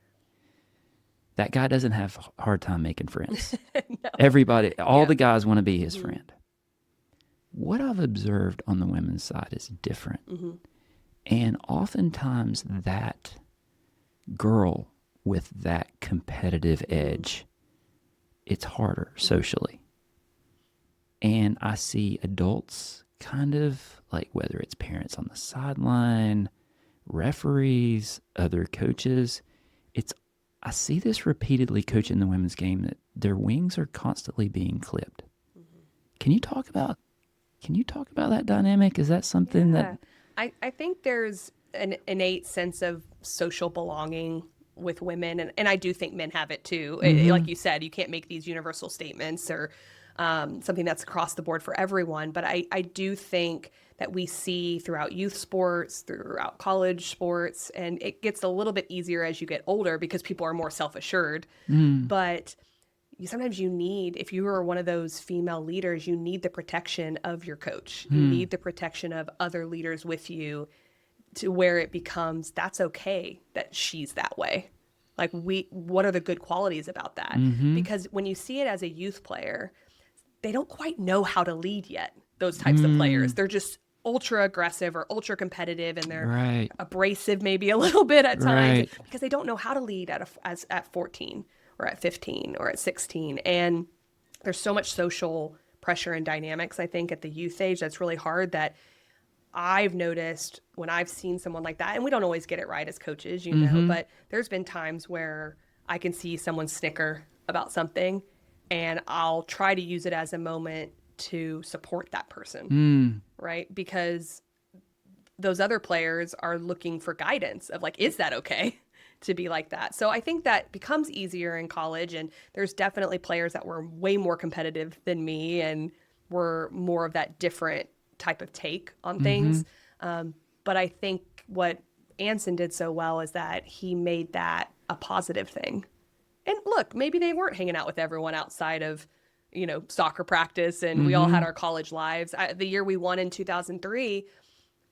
That guy doesn't have a hard time making friends. No. Everybody, all the guys want to be his friend. What I've observed on the women's side is different. And oftentimes that girl with that competitive edge, it's harder socially. And I see adults kind of like, whether it's parents on the sideline, referees, other coaches, I see this repeatedly coaching the women's game, that their wings are constantly being clipped. Can you talk about that dynamic? Is that something that I think there's an innate sense of social belonging with women, and I do think men have it too. Like you said, you can't make these universal statements or something that's across the board for everyone, but I do think that we see throughout youth sports, throughout college sports, and it gets a little bit easier as you get older because people are more self-assured. But sometimes you need, if you are one of those female leaders, you need the protection of your coach. You need the protection of other leaders with you, to where it becomes, that's okay that she's that way. Like, what are the good qualities about that? Because when you see it as a youth player, they don't quite know how to lead yet, those types of players. They're just ultra aggressive or ultra competitive, and they're abrasive maybe a little bit at times because they don't know how to lead at 14 or at 15 or at 16. And there's so much social pressure and dynamics, I think, at the youth age that's really hard, that I've noticed when I've seen someone like that, and we don't always get it right as coaches, know, but there's been times where I can see someone snicker about something, and I'll try to use it as a moment to support that person, right? Because those other players are looking for guidance of like, is that okay to be like that? So I think that becomes easier in college, and there's definitely players that were way more competitive than me and were more of that different type of take on things. But I think what Anson did so well is that he made that a positive thing. And look, maybe they weren't hanging out with everyone outside of, soccer practice, and we all had our college lives. The year we won in 2003,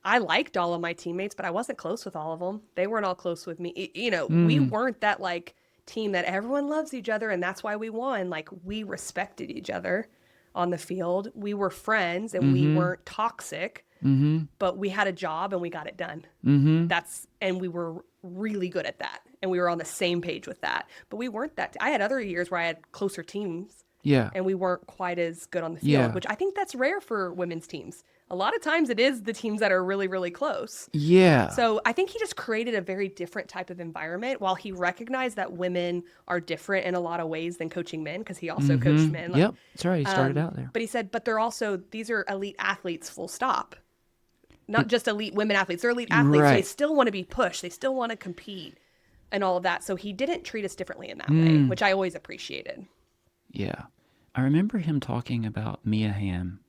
I liked all of my teammates, but I wasn't close with all of them. They weren't all close with me. We weren't that like team that everyone loves each other and that's why we won. Like we respected each other on the field. We were friends and we weren't toxic, but we had a job and we got it done. And we were really good at that. And we were on the same page with that, but we weren't that. I had other years where I had closer teams. Yeah. And we weren't quite as good on the field, which I think that's rare for women's teams. A lot of times it is the teams that are really, really close. Yeah. So I think he just created a very different type of environment while he recognized that women are different in a lot of ways than coaching men, because he also coached men. Yep. That's right. He started out there. But he said, but these are elite athletes, full stop. Not just elite women athletes. They're elite athletes. Right. So they still want to be pushed. They still want to compete and all of that. So he didn't treat us differently in that way, which I always appreciated. Yeah. I remember him talking about Mia Hamm,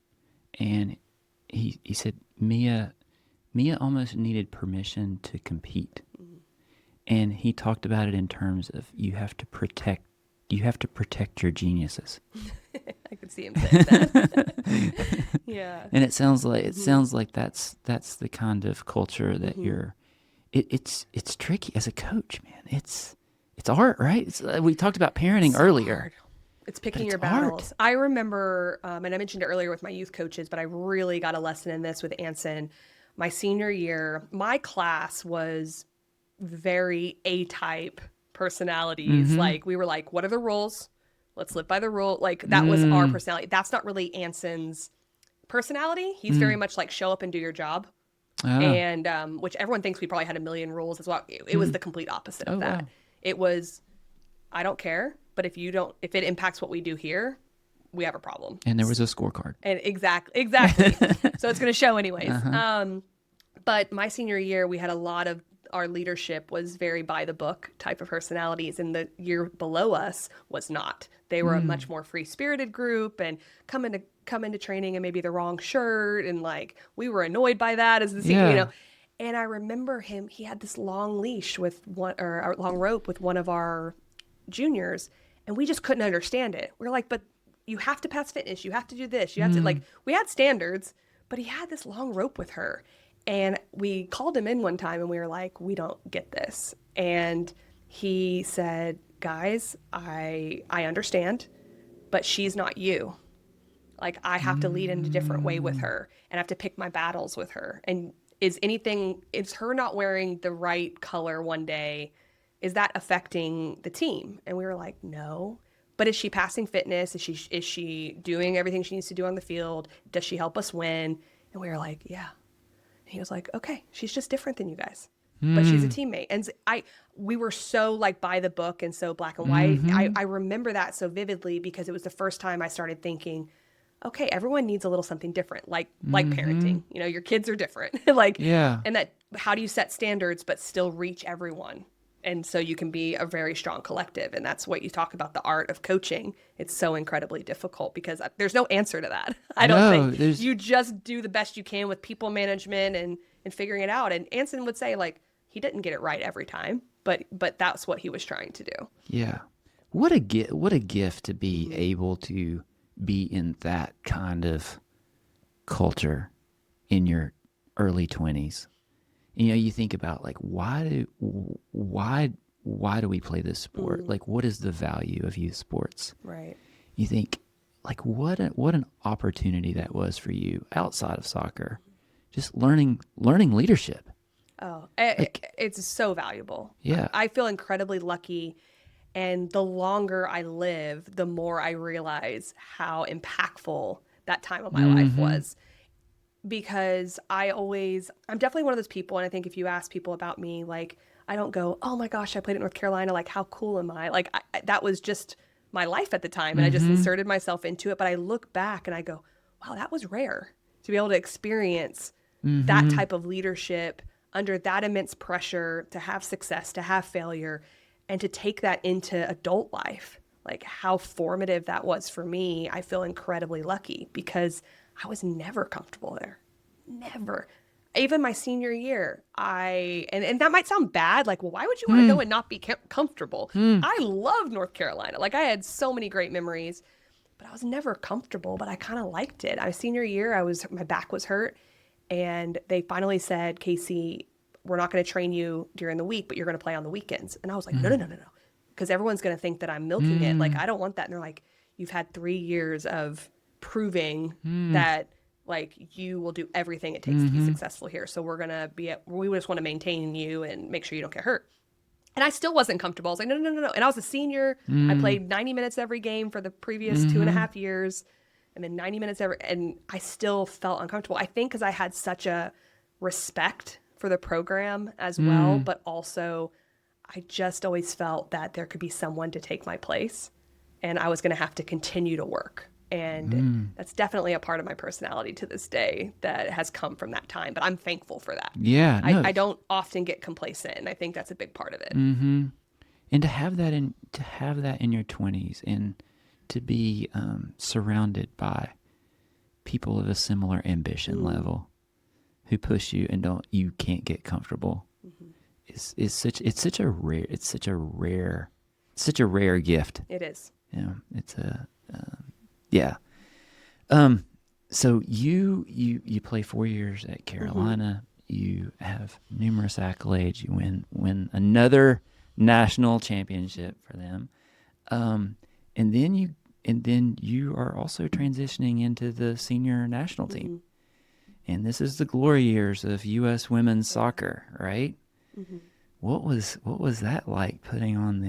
and he said Mia almost needed permission to compete. And he talked about it in terms of you have to protect your geniuses. I could see him saying that. Yeah. And it sounds like that's the kind of culture that it's tricky as a coach, man. It's art, right? We talked about parenting earlier. Hard. It's picking your battles. I remember, and I mentioned it earlier with my youth coaches, but I really got a lesson in this with Anson. My senior year, my class was very A-type personalities. Like we were like, what are the rules? Let's live by the rule. Like that was our personality. That's not really Anson's personality. He's very much like show up and do your job. And which everyone thinks we probably had a million rules as well. It was the complete opposite of that. Wow. It was, I don't care. But if it impacts what we do here, we have a problem. And there was a scorecard. And exactly. So it's going to show anyways. But my senior year, we had a lot of our leadership was very by the book type of personalities, and the year below us was not. They were a much more free spirited group and come into training and maybe the wrong shirt, and like we were annoyed by that as the senior, And I remember he had this long leash with long rope with one of our juniors, and we just couldn't understand it. We were like, but you have to pass fitness, you have to do this, you have to, like, we had standards, but he had this long rope with her. And we called him in one time and we were like, we don't get this. And he said, guys, I understand, but she's not you. Like, I have to lead in a different way with her and I have to pick my battles with her. And is her not wearing the right color one day, is that affecting the team? And we were like, no. But is she passing fitness? Is she doing everything she needs to do on the field? Does she help us win? And we were like, yeah. And he was like, okay, she's just different than you guys, but she's a teammate. And we were so like by the book and so black and white. I remember that so vividly because it was the first time I started thinking, okay, everyone needs a little something different, like parenting. You know, your kids are different. And that how do you set standards but still reach everyone? And so you can be a very strong collective. And that's what you talk about, the art of coaching. It's so incredibly difficult because there's no answer to that. I don't think. You just do the best you can with people management and figuring it out. And Anson would say, like, he didn't get it right every time, but that's what he was trying to do. Yeah. What a gift to be able to be in that kind of culture in your early 20s. You know, you think about, like, why do we play this sport? Like, what is the value of youth sports? Right. You think, like, what an opportunity that was for you outside of soccer, just learning leadership. Oh, it's so valuable. Yeah. I feel incredibly lucky, and the longer I live, the more I realize how impactful that time of my life was. Because I'm definitely one of those people, and I think if you ask people about me, like, I don't go, oh my gosh, I played at North Carolina, like, how cool am I? Like, that was just my life at the time, and I just inserted myself into it. But I look back and I go, wow, that was rare to be able to experience that type of leadership under that immense pressure, to have success, to have failure, and to take that into adult life. Like, how formative that was for me. I feel incredibly lucky because I was never comfortable there. Never. Even my senior year, and that might sound bad. Like, well, why would you want to go and not be comfortable? I loved North Carolina. Like, I had so many great memories, but I was never comfortable, but I kind of liked it. My senior year, my back was hurt, And they finally said, Kacey, we're not going to train you during the week, but you're going to play on the weekends. And I was like, no. Because everyone's going to think that I'm milking it. Like, I don't want that. And they're like, you've had 3 years of proving that like you will do everything it takes to be successful here. So we just want to maintain you and make sure you don't get hurt. And I still wasn't comfortable. I was like, no. And I was a senior. I played 90 minutes every game for the previous 2.5 years, and then 90 minutes and I still felt uncomfortable. I think because I had such a respect for the program as well, but also I just always felt that there could be someone to take my place, and I was going to have to continue to work. And that's definitely a part of my personality to this day that has come from that time. But I'm thankful for that. Yeah. No. I don't often get complacent, and I think that's a big part of it. Mm-hmm. And to have that in your 20s, and to be surrounded by people of a similar ambition level who push you and you can't get comfortable is such a rare gift. It is. Yeah, it's a yeah. So you play 4 years at Carolina. You have numerous accolades. You win another national championship for them, and then you are also transitioning into the senior national team. And this is the glory years of U.S. women's soccer, right? What was that like putting on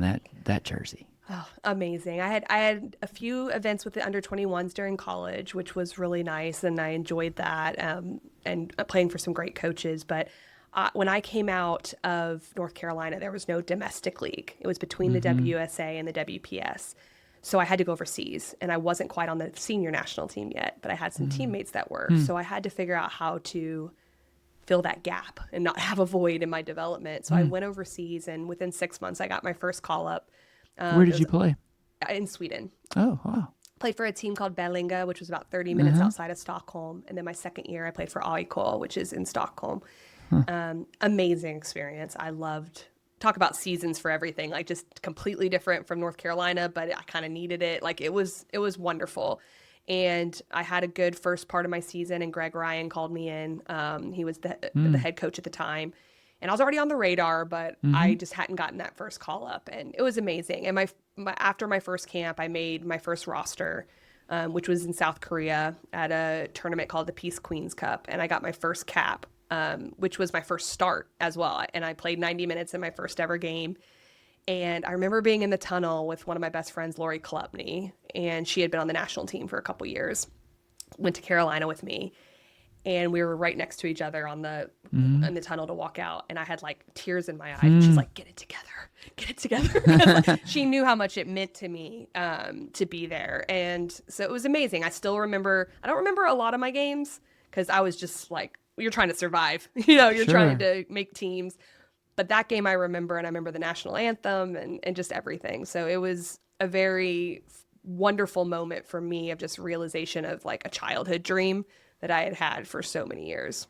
that jersey? Oh, amazing. I had a few events with the under 21s during college, which was really nice, and I enjoyed that, and playing for some great coaches. But when I came out of North Carolina, there was no domestic league. It was between the WUSA and the WPS. So I had to go overseas, and I wasn't quite on the senior national team yet, but I had some teammates that were. So I had to figure out how to fill that gap and not have a void in my development. So I went overseas, and within 6 months, I got my first call up. Where did you play? In Sweden. Oh, wow. Played for a team called Bellinga, which was about 30 minutes outside of Stockholm. And then my second year, I played for AIK, which is in Stockholm. Amazing experience. I loved, talk about seasons for everything, like just completely different from North Carolina, but I kind of needed it. Like it was wonderful. And I had a good first part of my season, and Greg Ryan called me in. He was the head coach at the time. And I was already on the radar, but I just hadn't gotten that first call up, and it was amazing. And after my first camp, I made my first roster, which was in South Korea at a tournament called the Peace Queens Cup, and I got my first cap, which was my first start as well. And I played 90 minutes in my first ever game. And I remember being in the tunnel with one of my best friends, Lori Klubney, and she had been on the national team for a couple years, went to Carolina with me. And we were right next to each other in the tunnel to walk out. And I had like tears in my eyes. And she's like, get it together. Like, she knew how much it meant to me to be there. And so it was amazing. I don't remember a lot of my games because I was just like, you're trying to survive. You're trying to make teams. But that game I remember, and I remember the national anthem and just everything. So it was a very wonderful moment for me of just realization of like a childhood dream that I had had for so many years.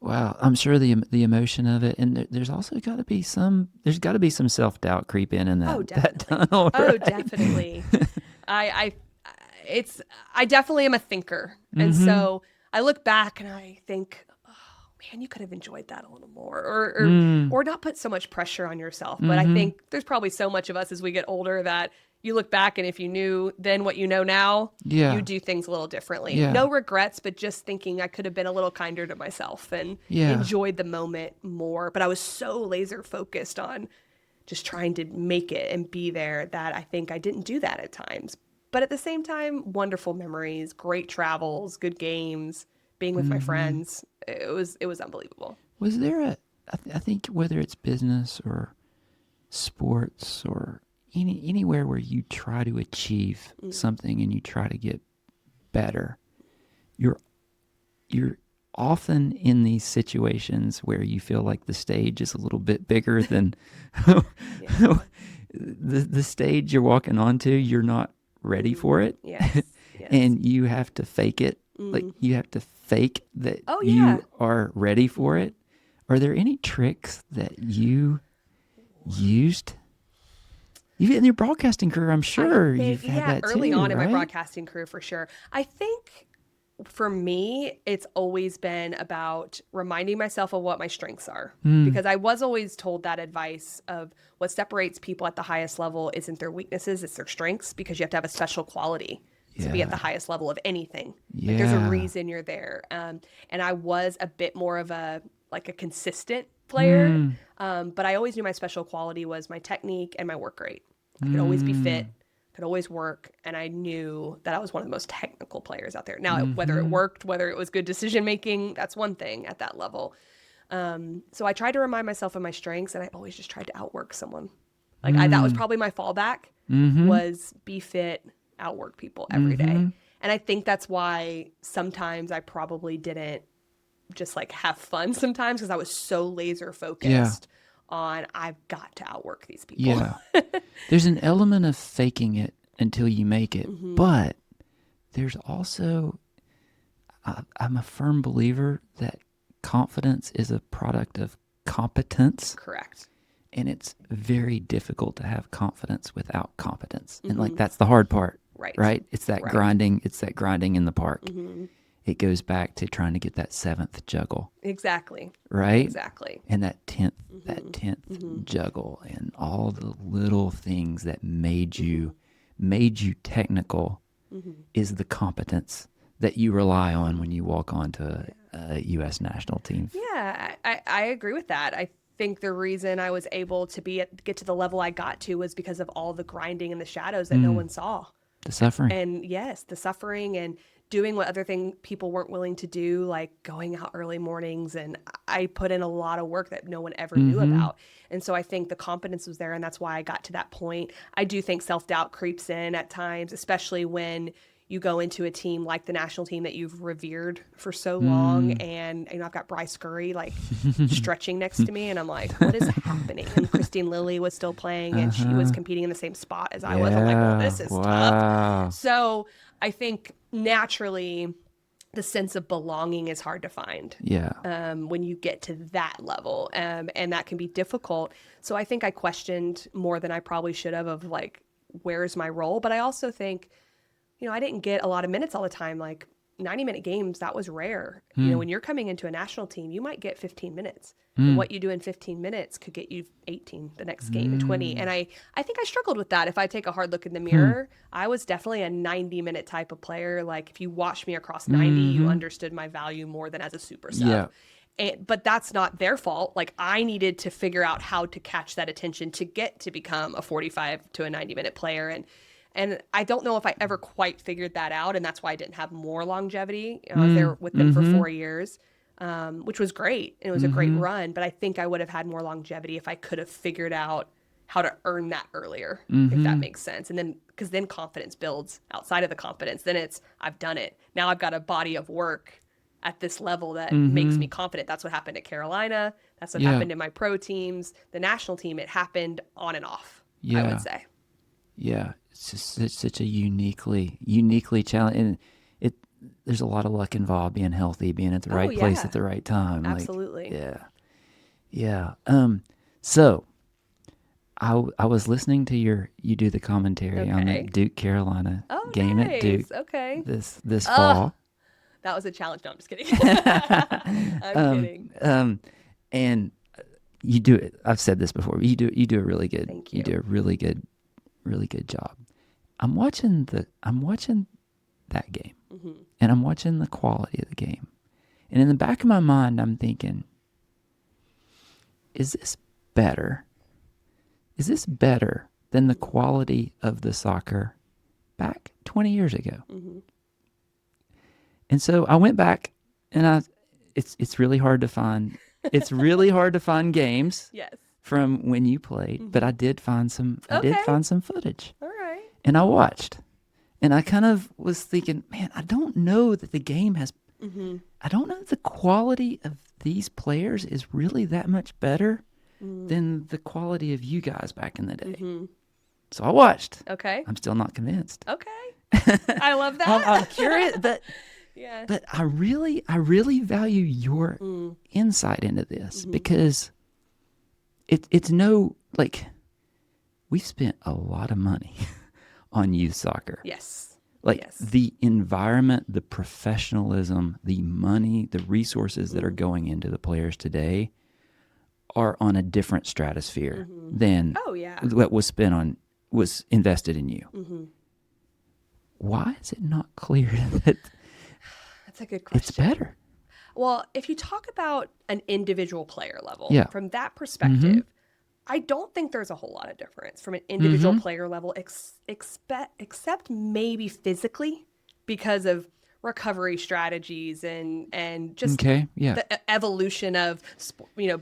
Wow, I'm sure the emotion of it, and there's also got to be some self-doubt creep in that. Oh, definitely. That tunnel, right? Oh, definitely. I definitely am a thinker, and so I look back and I think, oh man, you could have enjoyed that a little more, or not put so much pressure on yourself. But I think there's probably so much of us as we get older that you look back, and if you knew then what you know now, you do things a little differently. Yeah. No regrets, but just thinking I could have been a little kinder to myself and enjoyed the moment more. But I was so laser focused on just trying to make it and be there that I think I didn't do that at times. But at the same time, wonderful memories, great travels, good games, being with my friends. It was unbelievable. Was there I think whether it's business or sports or anywhere where you try to achieve something and you try to get better, you're often in these situations where you feel like the stage is a little bit bigger than the stage you're walking onto. You're not ready for it. Yes. And you have to fake it. Like you have to fake that you are ready for it. Are there any tricks that you used? Even in your broadcasting career, I'm sure you've had that too, early on in my right? broadcasting career, for sure. I think for me, it's always been about reminding myself of what my strengths are. Hmm. Because I was always told that advice of what separates people at the highest level isn't their weaknesses, it's their strengths, because you have to have a special quality to be at the highest level of anything. Like there's a Yeah. reason you're there. And I was a bit more of a consistent player, but I always knew my special quality was my technique and my work rate. I could always be fit, could always work, and I knew that I was one of the most technical players out there. Now, whether it worked, whether it was good decision making, that's one thing at that level. So I tried to remind myself of my strengths, and I always just tried to outwork someone. That was probably my fallback, was be fit, outwork people every day. And I think that's why sometimes I probably didn't just like have fun sometimes, because I was so laser focused on I've got to outwork these people. Yeah. There's an element of faking it until you make it. But there's also, I'm a firm believer that confidence is a product of competence. Correct. And it's very difficult to have confidence without competence. And like, that's the hard part. Right? It's that grinding. It's that grinding in the park. It goes back to trying to get that 7th juggle. Exactly. Right? Exactly. And that 10th juggle, and all the little things that made you technical is the competence that you rely on when you walk onto a U.S. national team. Yeah, I agree with that. I think the reason I was able to get to the level I got to was because of all the grinding in the shadows that no one saw. The suffering. And yes, the suffering and doing what other people weren't willing to do, like going out early mornings. And I put in a lot of work that no one ever knew about. And so I think the confidence was there, and that's why I got to that point. I do think self-doubt creeps in at times, especially when you go into a team like the national team that you've revered for so long. And, I've got Bryce Curry like stretching next to me, and I'm like, what is happening? And Christine Lilly was still playing, and she was competing in the same spot as I was. I'm like, well, this is tough. So I think naturally the sense of belonging is hard to find. When you get to that level, and that can be difficult. So I think I questioned more than I probably should have of like, where's my role? But I also think, I didn't get a lot of minutes all the time. Like 90-minute games, that was rare. When you're coming into a national team, you might get 15 minutes. And what you do in 15 minutes could get you 18 the next game and 20. And I think I struggled with that. If I take a hard look in the mirror, I was definitely a 90-minute type of player. Like if you watched me across 90, you understood my value more than as a super sub. But that's not their fault. Like I needed to figure out how to catch that attention to get to become a 45 to a 90-minute player. And I don't know if I ever quite figured that out, and that's why I didn't have more longevity. I was there with them for 4 years, which was great. And it was a great run, but I think I would have had more longevity if I could have figured out how to earn that earlier, if that makes sense. And then, because then confidence builds outside of the confidence. Then it's, I've done it. Now I've got a body of work at this level that makes me confident. That's what happened at Carolina. That's what happened in my pro teams. The national team, it happened on and off, I would say. Yeah, it's just such a uniquely challenge, and there's a lot of luck involved. Being healthy, being at the right place at the right time. Absolutely. Yeah. So, I was listening to you do the commentary on the Duke Carolina game at Duke. This fall. That was a challenge. No, I'm just kidding. I'm kidding. And you do it. I've said this before. You do a really good. Thank you. You do a really good job. I'm watching that game, and I'm watching the quality of the game, and in the back of my mind, I'm thinking, is this better? Is this better than the quality of the soccer back 20 years ago? And so I went back, and it's really hard to find. It's really hard to find games. Yes. From when you played, but I did find some. I did find some footage. All right. And I watched, and I kind of was thinking, man, I don't know that the game has. I don't know that the quality of these players is really that much better than the quality of you guys back in the day. So I watched. Okay. I'm still not convinced. Okay. I love that. I'm curious, but yeah. But I really value your insight into this because. It's no, like, we've spent a lot of money on youth soccer. Yes. Like Yes. the environment, the professionalism, the money, the resources that are going into the players today are on a different stratosphere than Oh, yeah. what was invested in you. Mm-hmm. Why is it not clear that That's a good question. it's better? Well, if you talk about an individual player level, Yeah. from that perspective, I don't think there's a whole lot of difference from an individual player level, except maybe physically, because of recovery strategies and just Okay, yeah. the evolution of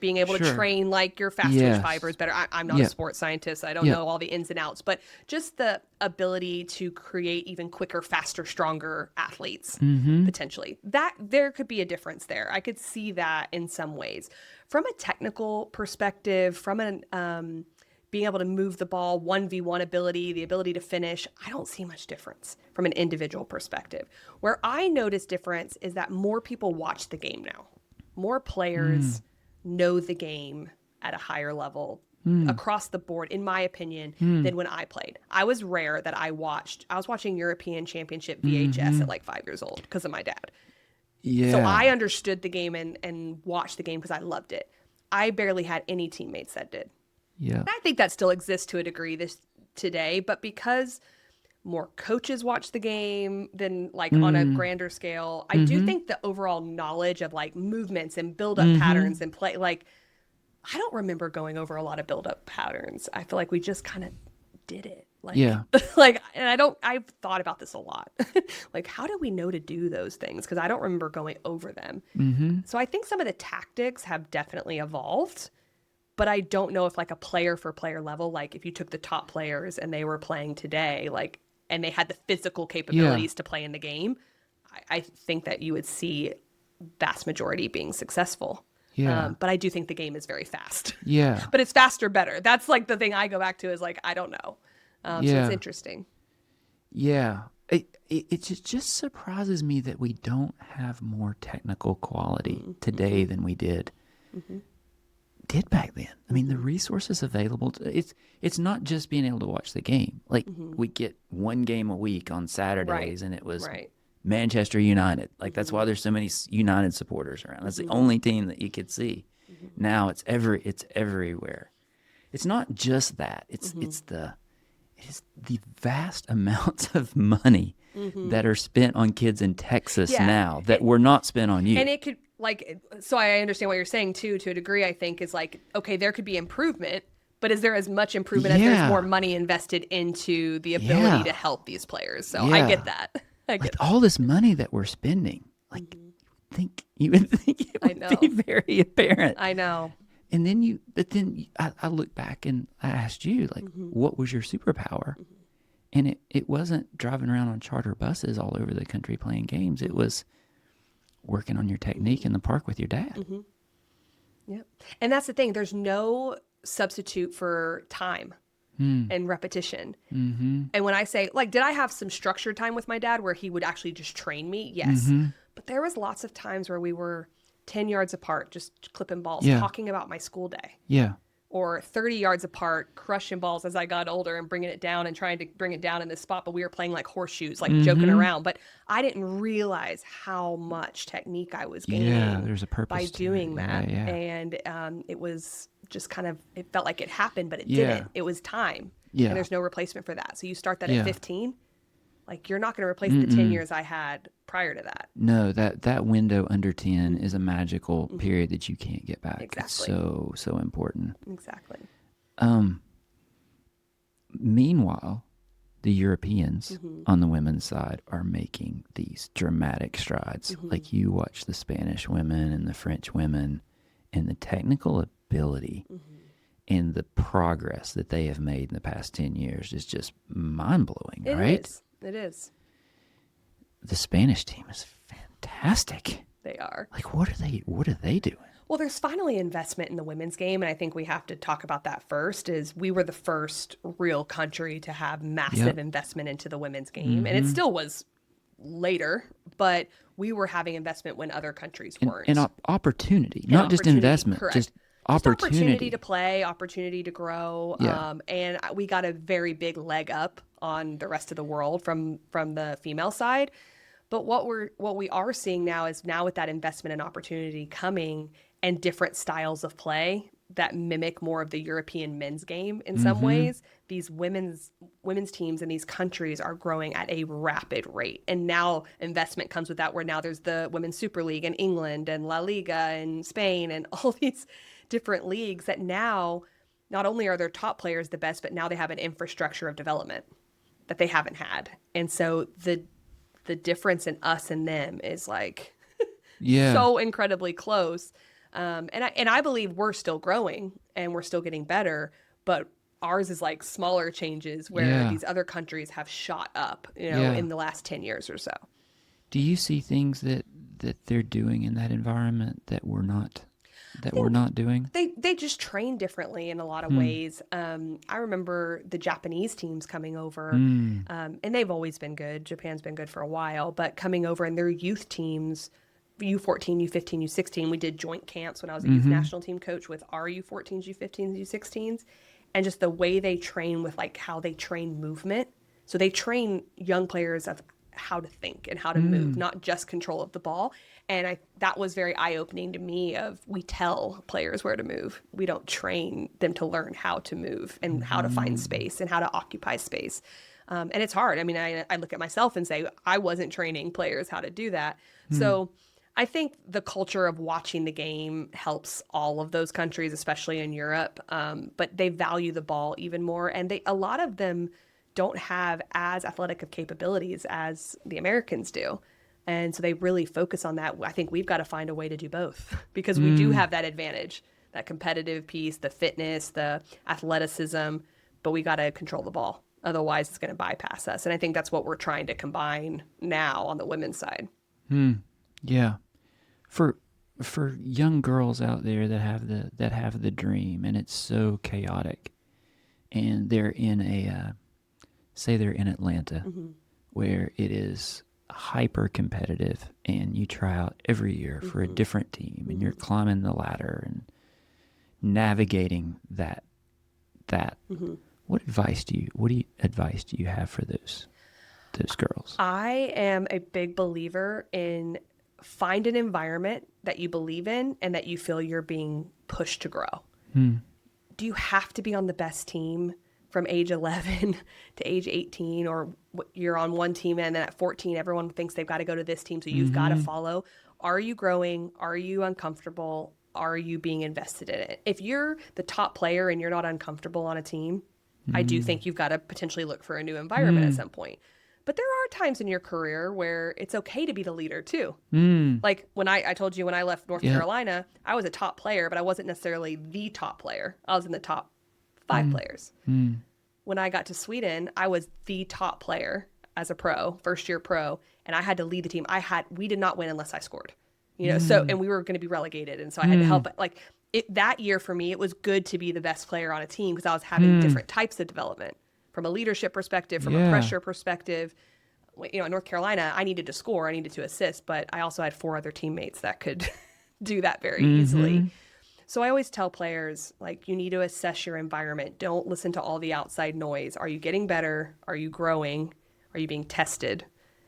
being able to Sure. train like your fast twitch Yes. fibers better. I'm not a Yeah. sports scientist. I don't Yeah. know all the ins and outs, but just the ability to create even quicker, faster, stronger athletes potentially. That there could be a difference there. I could see that in some ways. From a technical perspective, from an being able to move the ball, 1v1 ability, the ability to finish, I don't see much difference from an individual perspective. Where I notice difference is that more people watch the game now. More players know the game at a higher level across the board, in my opinion, than when I played. I was rare that I was watching European Championship VHS at like 5 years old because of my dad. Yeah. So I understood the game and watched the game because I loved it. I barely had any teammates that did. Yeah. And I think that still exists to a degree today, but because more coaches watch the game than like on a grander scale, I do think the overall knowledge of like movements and build-up patterns and play, like I don't remember going over a lot of build-up patterns. I feel like we just kind of did it. Like, Yeah. and I've thought about this a lot. Like, how do we know to do those things? Because I don't remember going over them. So I think some of the tactics have definitely evolved. But I don't know if like a player for player level, like if you took the top players and they were playing today, like, and they had the physical capabilities to play in the game, I think that you would see vast majority being successful. Yeah. But I do think the game is very fast. Yeah. But it's faster, better. That's like the thing I go back to is like, I don't know. So Yeah. it's interesting. Yeah. It just surprises me that we don't have more technical quality today than we did back then. I mean, the resources available, it's not just being able to watch the game. Like we get one game a week on Saturdays and it was Manchester United. Like that's why there's so many United supporters around. That's the only team that you could see. Now it's everywhere. It's not just that. It is the vast amounts of money that are spent on kids in Texas now that were not spent on you. And it could so I understand what you're saying too, to a degree, I think is like, okay, there could be improvement, but is there as much improvement as there's more money invested into the ability to help these players? So I get that. With all this money that we're spending, like you would think it would be very apparent. I know. And then I look back and I asked you, like, what was your superpower? And it wasn't driving around on charter buses all over the country playing games. It was working on your technique in the park with your dad. Yep. And that's the thing. There's no substitute for time and repetition. And when I say, like, did I have some structured time with my dad where he would actually just train me? Yes. But there was lots of times where we were 10 yards apart, just clipping balls, talking about my school day. Yeah. Or 30 yards apart, crushing balls as I got older and bringing it down and trying to bring it down in this spot. But we were playing like horseshoes, like joking around. But I didn't realize how much technique I was gaining there's a purpose by doing that. Yeah. And it was just kind of, it felt like it happened, but it didn't. It was time. Yeah. And there's no replacement for that. So you start that at 15. Like, you're not going to replace the 10 years I had prior to that. No, that window under 10 is a magical period that you can't get back. Exactly. It's so important. Exactly. Meanwhile, the Europeans on the women's side are making these dramatic strides. Like you watch the Spanish women and the French women, and the technical ability and the progress that they have made in the past 10 years is just mind-blowing, right? It is. The Spanish team is fantastic. They are. Like, what are they doing? Well, there's finally investment in the women's game, and I think we have to talk about that first. Is we were the first real country to have massive investment into the women's game, and it still was later, but we were having investment when other countries weren't. And opportunity, not just investment, correct. just opportunity. To play, opportunity to grow, and we got a very big leg up on the rest of the world from the female side. But what we are seeing now is now with that investment and opportunity coming and different styles of play that mimic more of the European men's game in some ways, these women's teams in these countries are growing at a rapid rate. And now investment comes with that, where now there's the Women's Super League in England and La Liga in Spain and all these different leagues that now not only are their top players the best, but now they have an infrastructure of development that they haven't had. And so the difference in us and them is like so incredibly close. And I believe we're still growing and we're still getting better, but ours is like smaller changes where these other countries have shot up, in the last 10 years or so. Do you see things that they're doing in that environment that we're not doing? They just train differently in a lot of ways. I remember the Japanese teams coming over, and they've always been good. Japan's been good for a while, but coming over and their youth teams, U14, U15, U16, we did joint camps when I was a youth national team coach with our U14s, U15s, U16s, and just the way they train with like how they train movement. So they train young players of how to think and how to move, not just control of the ball. And that was very eye-opening to me of we tell players where to move. We don't train them to learn how to move and how to find space and how to occupy space. And it's hard. I mean, I look at myself and say, I wasn't training players how to do that. So I think the culture of watching the game helps all of those countries, especially in Europe. But they value the ball even more. And a lot of them don't have as athletic of capabilities as the Americans do. And so they really focus on that. I think we've got to find a way to do both because we do have that advantage, that competitive piece, the fitness, the athleticism, but we got to control the ball. Otherwise, it's going to bypass us. And I think that's what we're trying to combine now on the women's side. Yeah. For young girls out there that have the dream and it's so chaotic, and they're in say they're in Atlanta, where it is hyper competitive and you try out every year for a different team and you're climbing the ladder and navigating that. What advice do you have for those girls? I am a big believer in find an environment that you believe in and that you feel you're being pushed to grow. Do you have to be on the best team from age 11 to age 18, or you're on one team and then at 14 everyone thinks they've got to go to this team, so you've got to follow? Are you growing? Are you uncomfortable? Are you being invested in it? If you're the top player and you're not uncomfortable on a team, I do think you've got to potentially look for a new environment at some point. But there are times in your career where it's okay to be the leader too. Like when I told you when I left North Carolina, I was a top player, but I wasn't necessarily the top player. I was in the top 5 players. When I got to Sweden, I was the top player as a pro, first year pro, and I had to lead the team. We did not win unless I scored, so, and we were going to be relegated. And so I had to help. That year for me, it was good to be the best player on a team because I was having different types of development from a leadership perspective, from a pressure perspective. In North Carolina, I needed to score, I needed to assist, but I also had 4 other teammates that could do that very easily. So I always tell players, you need to assess your environment. Don't listen to all the outside noise. Are you getting better? Are you growing? Are you being tested?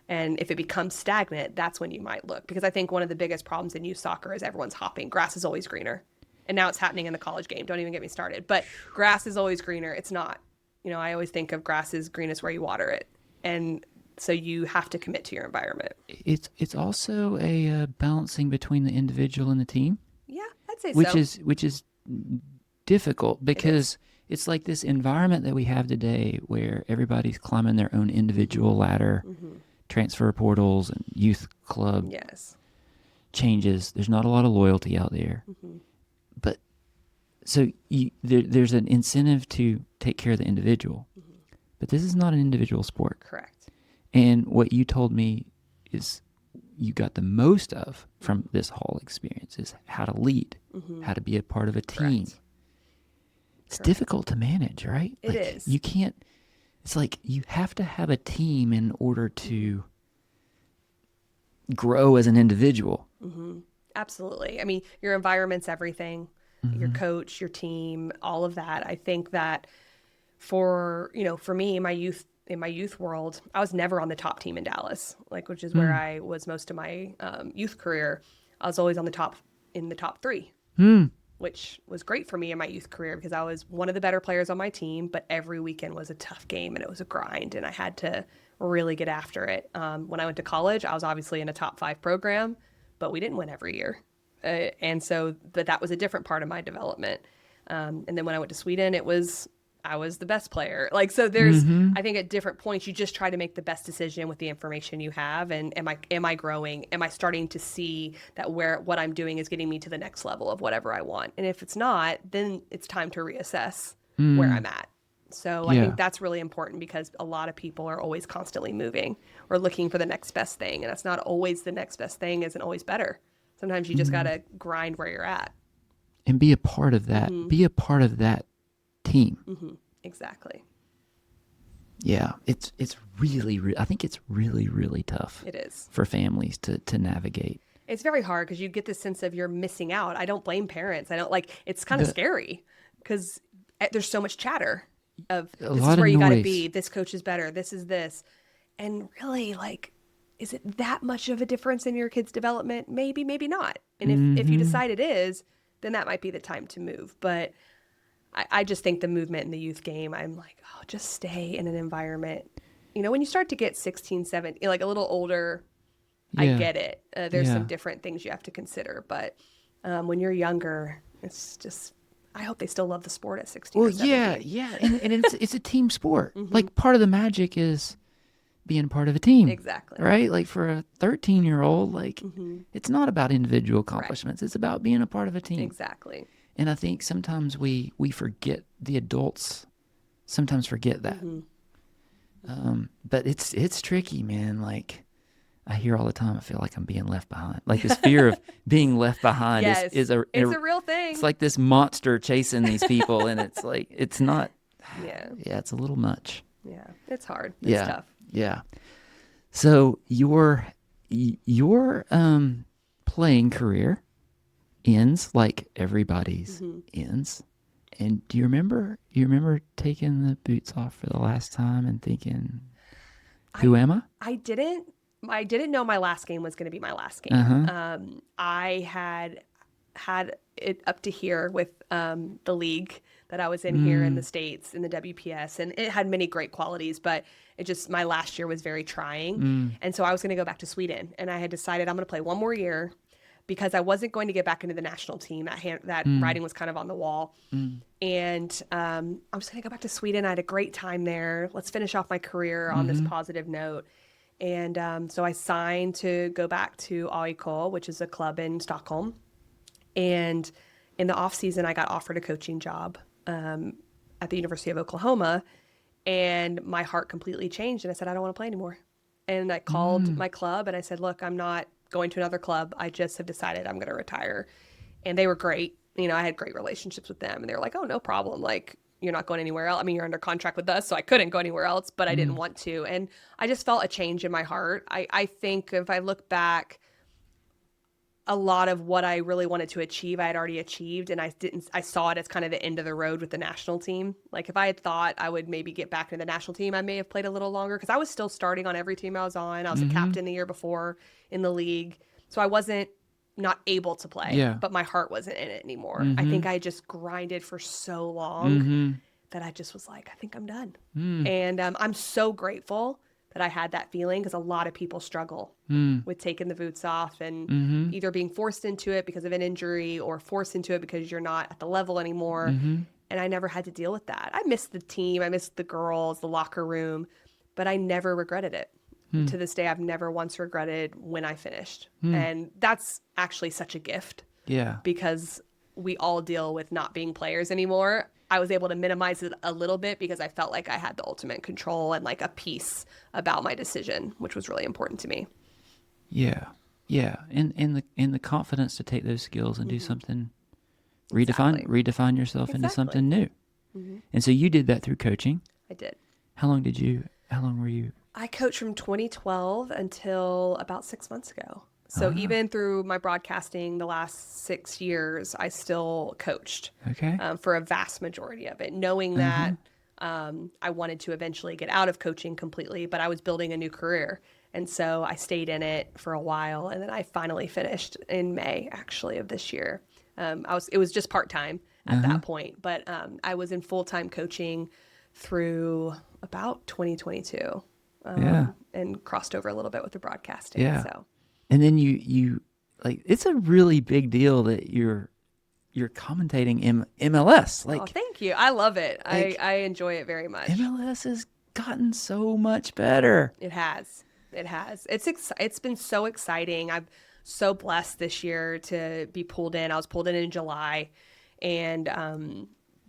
And if it becomes stagnant, that's when you might look. Because I think one of the biggest problems in youth soccer is everyone's hopping. Grass is always greener. And now it's happening in the college game. Don't even get me started. But grass is always greener. It's not. I always think of grass is greenest where you water it. And so you have to commit to your environment. It's also a balancing between the individual and the team. Yeah, I'd say which is difficult because it's like this environment that we have today where everybody's climbing their own individual ladder, transfer portals and youth club changes. There's not a lot of loyalty out there. But so there's an incentive to take care of the individual. But this is not an individual sport. Correct. And what you told me is you got the most of from this whole experience is how to lead, how to be a part of a team. Correct. It's difficult to manage, right? It is. You can't, it's like you have to have a team in order to grow as an individual. Absolutely. I mean, your environment's everything, your coach, your team, all of that. I think that for me, my youth in my youth world, I was never on the top team in Dallas, which is where I was most of my youth career. I was always in the top 3, which was great for me in my youth career because I was one of the better players on my team, but every weekend was a tough game and it was a grind and I had to really get after it. When I went to college, I was obviously in a top 5 program, but we didn't win every year. But that was a different part of my development. And then when I went to Sweden, I was the best player. So there's, I think at different points, you just try to make the best decision with the information you have. And am I growing? Am I starting to see that what I'm doing is getting me to the next level of whatever I want? And if it's not, then it's time to reassess where I'm at. So I think that's really important because a lot of people are always constantly moving or looking for the next best thing. And that's not always the next best thing isn't always better. Sometimes you just got to grind where you're at. And be a part of that. Be a part of that team. Exactly. Yeah. It's really, I think it's really, really tough. It is. For families to navigate. It's very hard because you get this sense of you're missing out. I don't blame parents. I don't it's kind of scary because there's so much chatter of this is where you got to be. This coach is better. This is this. And really is it that much of a difference in your kid's development? Maybe, maybe not. And if you decide it is, then that might be the time to move. But I just think the movement in the youth game, I'm just stay in an environment. When you start to get 16, 17, a little older, I get it. There's some different things you have to consider. But when you're younger, it's just, I hope they still love the sport at 16 or 17. Yeah. And it's a team sport. Part of the magic is being part of a team. Exactly. Right? For a 13-year-old, it's not about individual accomplishments. Right. It's about being a part of a team. Exactly. And I think sometimes we forget, the adults sometimes forget that. But it's tricky, man. I hear all the time, I feel like I'm being left behind. This fear of being left behind is a real thing. It's like this monster chasing these people, and it's it's not. Yeah, it's a little much. Yeah, it's hard. It's tough. Yeah. So your playing career ends like everybody's ends. And do you remember taking the boots off for the last time and thinking, who am I? I didn't know my last game was going to be my last game. I had it up to here with the league that I was in here in the States in the WPS, and it had many great qualities, but my last year was very trying. And so I was going to go back to Sweden, and I had decided I'm going to play one more year because I wasn't going to get back into the national team. That writing was kind of on the wall. And I'm just going to go back to Sweden. I had a great time there. Let's finish off my career on this positive note. And so I signed to go back to AIK, which is a club in Stockholm. And in the off season, I got offered a coaching job at the University of Oklahoma. And my heart completely changed. And I said, I don't want to play anymore. And I called my club and I said, look, I'm not going to another club. I just have decided I'm going to retire. And they were great. I had great relationships with them. And they were like, oh, no problem. You're not going anywhere else. I mean, you're under contract with us, so I couldn't go anywhere else, but I didn't want to. And I just felt a change in my heart. I think if I look back, a lot of what I really wanted to achieve, I had already achieved. And I saw it as kind of the end of the road with the national team. If I had thought I would maybe get back into the national team, I may have played a little longer because I was still starting on every team I was on. I was a captain the year before in the league. So I wasn't not able to play, but my heart wasn't in it anymore. I think I just grinded for so long that I just was like, I think I'm done. And I'm so grateful that I had that feeling because a lot of people struggle with taking the boots off and either being forced into it because of an injury or forced into it because you're not at the level anymore. And I never had to deal with that. I missed the team. I missed the girls, the locker room, but I never regretted it. To this day, I've never once regretted when I finished. And that's actually such a gift. Yeah. Because we all deal with not being players anymore. I was able to minimize it a little bit because I felt like I had the ultimate control and a peace about my decision, which was really important to me. Yeah. Yeah. And the confidence to take those skills and do something, redefine yourself into something new. And so you did that through coaching. I did. How long were you? I coached from 2012 until about 6 months ago. So even through my broadcasting the last 6 years, I still coached for a vast majority of it, knowing that I wanted to eventually get out of coaching completely, but I was building a new career. And so I stayed in it for a while, and then I finally finished in May, actually, of this year. It was just part-time at that point, but I was in full-time coaching through about 2022 and crossed over a little bit with the broadcasting. Yeah. So. And then you like, it's a really big deal that you're commentating MLS. Like, Oh, thank you. I love it. Like, I enjoy it very much. MLS has gotten so much better. It has. It has. It's been so exciting. I'm so blessed this year to be pulled in. I was pulled in July, and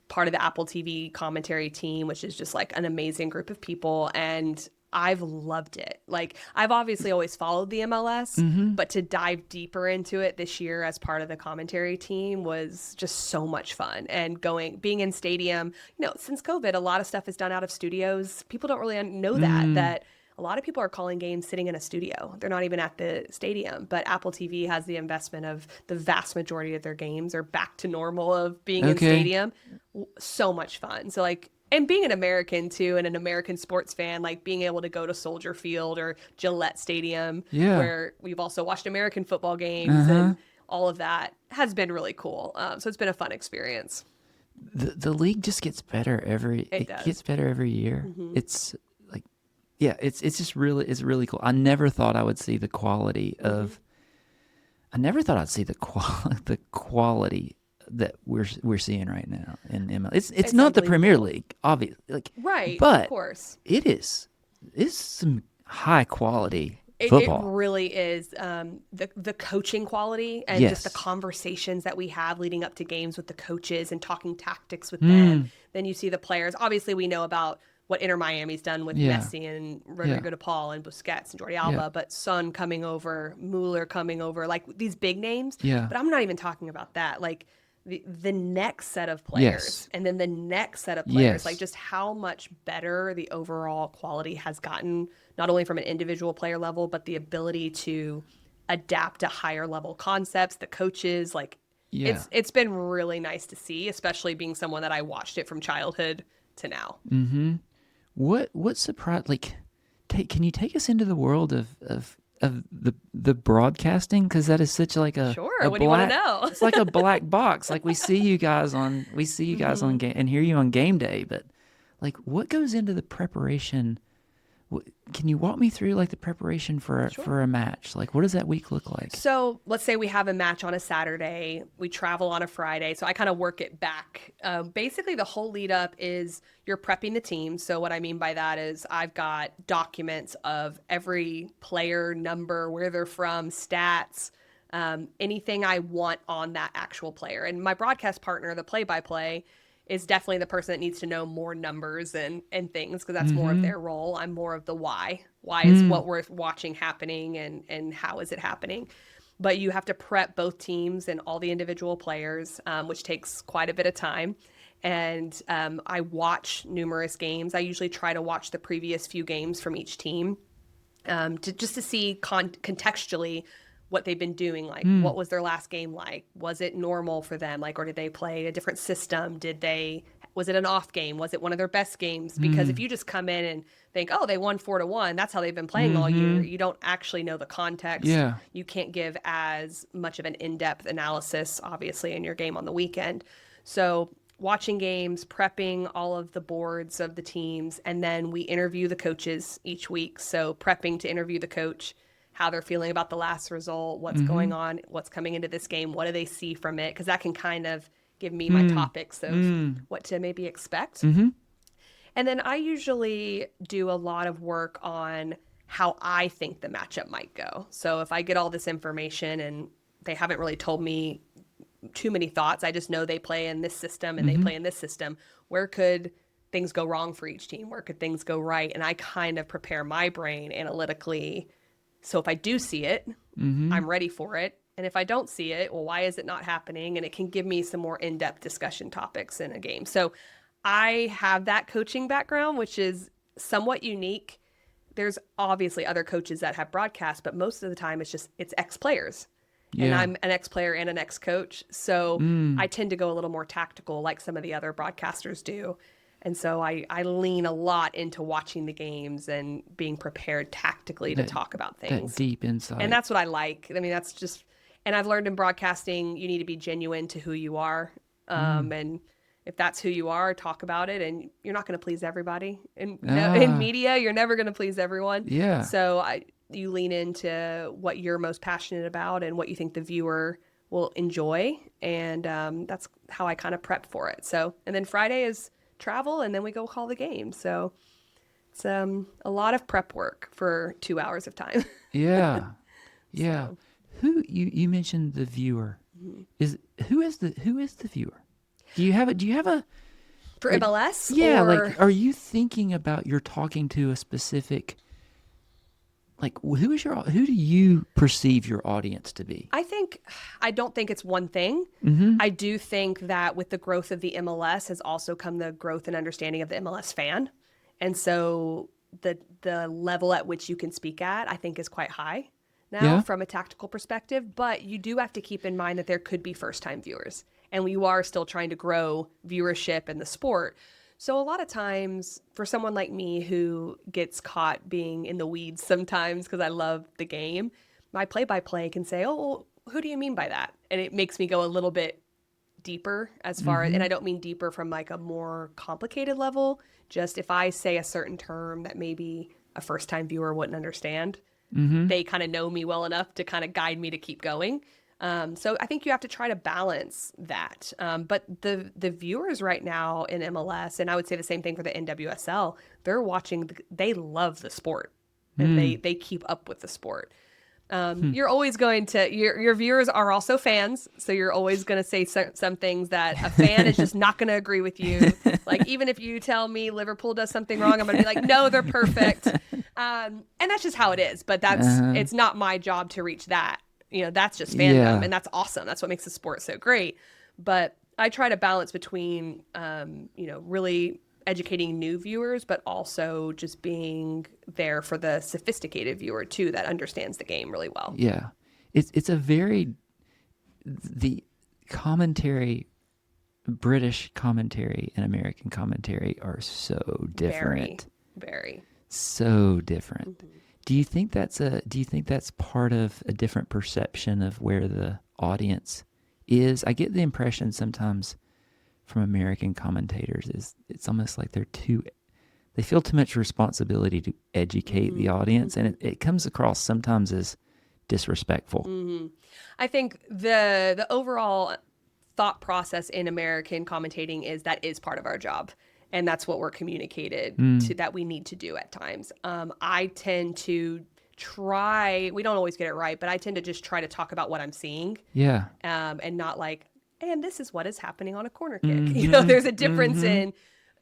part of the Apple TV commentary team, which is just like an amazing group of people, and I've loved it. Like, I've obviously always followed the MLS, but to dive deeper into it this year as part of the commentary team was just so much fun. And being in stadium, since COVID, a lot of stuff is done out of studios. People don't really know that a lot of people are calling games sitting in a studio. They're not even at the stadium, but Apple TV has the investment of the vast majority of their games are back to normal of being in stadium. So much fun. So and being an American too, and an American sports fan, like being able to go to Soldier Field or Gillette Stadium, where we've also watched American football games and all of that has been really cool. So it's been a fun experience. The league just gets better it gets better every year. It's like, it's just it's really cool. I never thought I would see the quality of, the quality that we're seeing right now in MLS. It's not the Premier League, obviously, right? But of course, it's some high quality football. It really is. The coaching quality and just the conversations that we have leading up to games with the coaches and talking tactics with them. Then you see the players. Obviously, we know about what Inter Miami's done with Messi and Rodrigo de Paul and Busquets and Jordi Alba, but Son coming over, Mueller coming over, like these big names. But I'm not even talking about that. Like, the next set of players and then the next set of players, like just how much better the overall quality has gotten, not only from an individual player level, but the ability to adapt to higher level concepts, the coaches, it's been really nice to see, especially being someone that I watched it from childhood to now. What surprise, can you take us into the world of the broadcasting, because that is such like a what do you want to know? It's like a black box. Like, we see you guys on game and hear you on game day, but like, what goes into the preparation? Can you walk me through like the preparation for a match? Like, what does that week look like? So let's say we have a match on a Saturday, we travel on a Friday. So I kind of work it back. Basically, the whole lead up is you're prepping the team. So what I mean by that is I've got documents of every player, number, where they're from, stats, anything I want on that actual player. And my broadcast partner, the play-by-play, is definitely the person that needs to know more numbers and things, because that's more of their role. I'm more of the why. Why is what we're watching happening, and how is it happening? But you have to prep both teams and all the individual players, which takes quite a bit of time. And I watch numerous games. I usually try to watch the previous few games from each team to see contextually what they've been doing. Like, what was their last game like? Was it normal for them? Like, or did they play a different system? Was it an off game? Was it one of their best games? Because if you just come in and think, oh, they won 4-1, that's how they've been playing all year, you don't actually know the context. You can't give as much of an in-depth analysis, obviously, in your game on the weekend. So watching games, prepping all of the boards of the teams, and then we interview the coaches each week. So prepping to interview the coach, how they're feeling about the last result, what's going on, what's coming into this game, what do they see from it? Because that can kind of give me my topics of what to maybe expect. And then I usually do a lot of work on how I think the matchup might go. So if I get all this information and they haven't really told me too many thoughts, I just know they play in this system and they play in this system, where could things go wrong for each team? Where could things go right? And I kind of prepare my brain analytically. So if I do see it, I'm ready for it. And if I don't see it, well, why is it not happening? And it can give me some more in-depth discussion topics in a game. So I have that coaching background, which is somewhat unique. There's obviously other coaches that have broadcasts, but most of the time it's ex-players. And I'm an ex-player and an ex-coach. So I tend to go a little more tactical, like some of the other broadcasters do. And so I lean a lot into watching the games and being prepared tactically to talk about things. That deep insight. And that's what I like. I mean, that's just, and I've learned in broadcasting, you need to be genuine to who you are. And if that's who you are, talk about it. And you're not going to please everybody. In media, you're never going to please everyone. Yeah. So you lean into what you're most passionate about and what you think the viewer will enjoy. And that's how I kind of prep for it. So, and then Friday is travel, and then we go call the game. So it's a lot of prep work for 2 hours of time. Yeah. Yeah. So. Who you mentioned the viewer. Who is the viewer? Do you have a for MLS? Yeah, like are you thinking about you're talking to a specific, like who do you perceive your audience to be? I don't think it's one thing. I do think that with the growth of the MLS has also come the growth and understanding of the MLS fan. And so the level at which you can speak at, I think, is quite high now from a tactical perspective. But you do have to keep in mind that there could be first-time viewers. And you are still trying to grow viewership in the sport. So a lot of times for someone like me who gets caught being in the weeds sometimes because I love the game, my play-by-play can say, oh, well, who do you mean by that? And it makes me go a little bit deeper as far as, and I don't mean deeper from like a more complicated level. Just if I say a certain term that maybe a first-time viewer wouldn't understand, they kind of know me well enough to kind of guide me to keep going. So I think you have to try to balance that. But the viewers right now in MLS, and I would say the same thing for the NWSL, they're watching, they love the sport and they keep up with the sport. You're always going to, your viewers are also fans. So you're always going to say some things that a fan is just not going to agree with you. Like, even if you tell me Liverpool does something wrong, I'm going to be like, no, they're perfect. And that's just how it is. But it's not my job to reach that. That's just fandom, and that's awesome. That's what makes the sport so great. But I try to balance between, really educating new viewers, but also just being there for the sophisticated viewer too, that understands the game really well. Yeah. The commentary, British commentary and American commentary are so different. Very, very. So different. Do you think that's part of a different perception of where the audience is? I get the impression sometimes from American commentators is it's almost like they feel too much responsibility to educate the audience, and it comes across sometimes as disrespectful. I think the overall thought process in American commentating is that is part of our job. And that's what we're communicated to, that we need to do at times. I tend to try, we don't always get it right, but I tend to just try to talk about what I'm seeing. Yeah. And not like, and this is what is happening on a corner kick. There's a difference in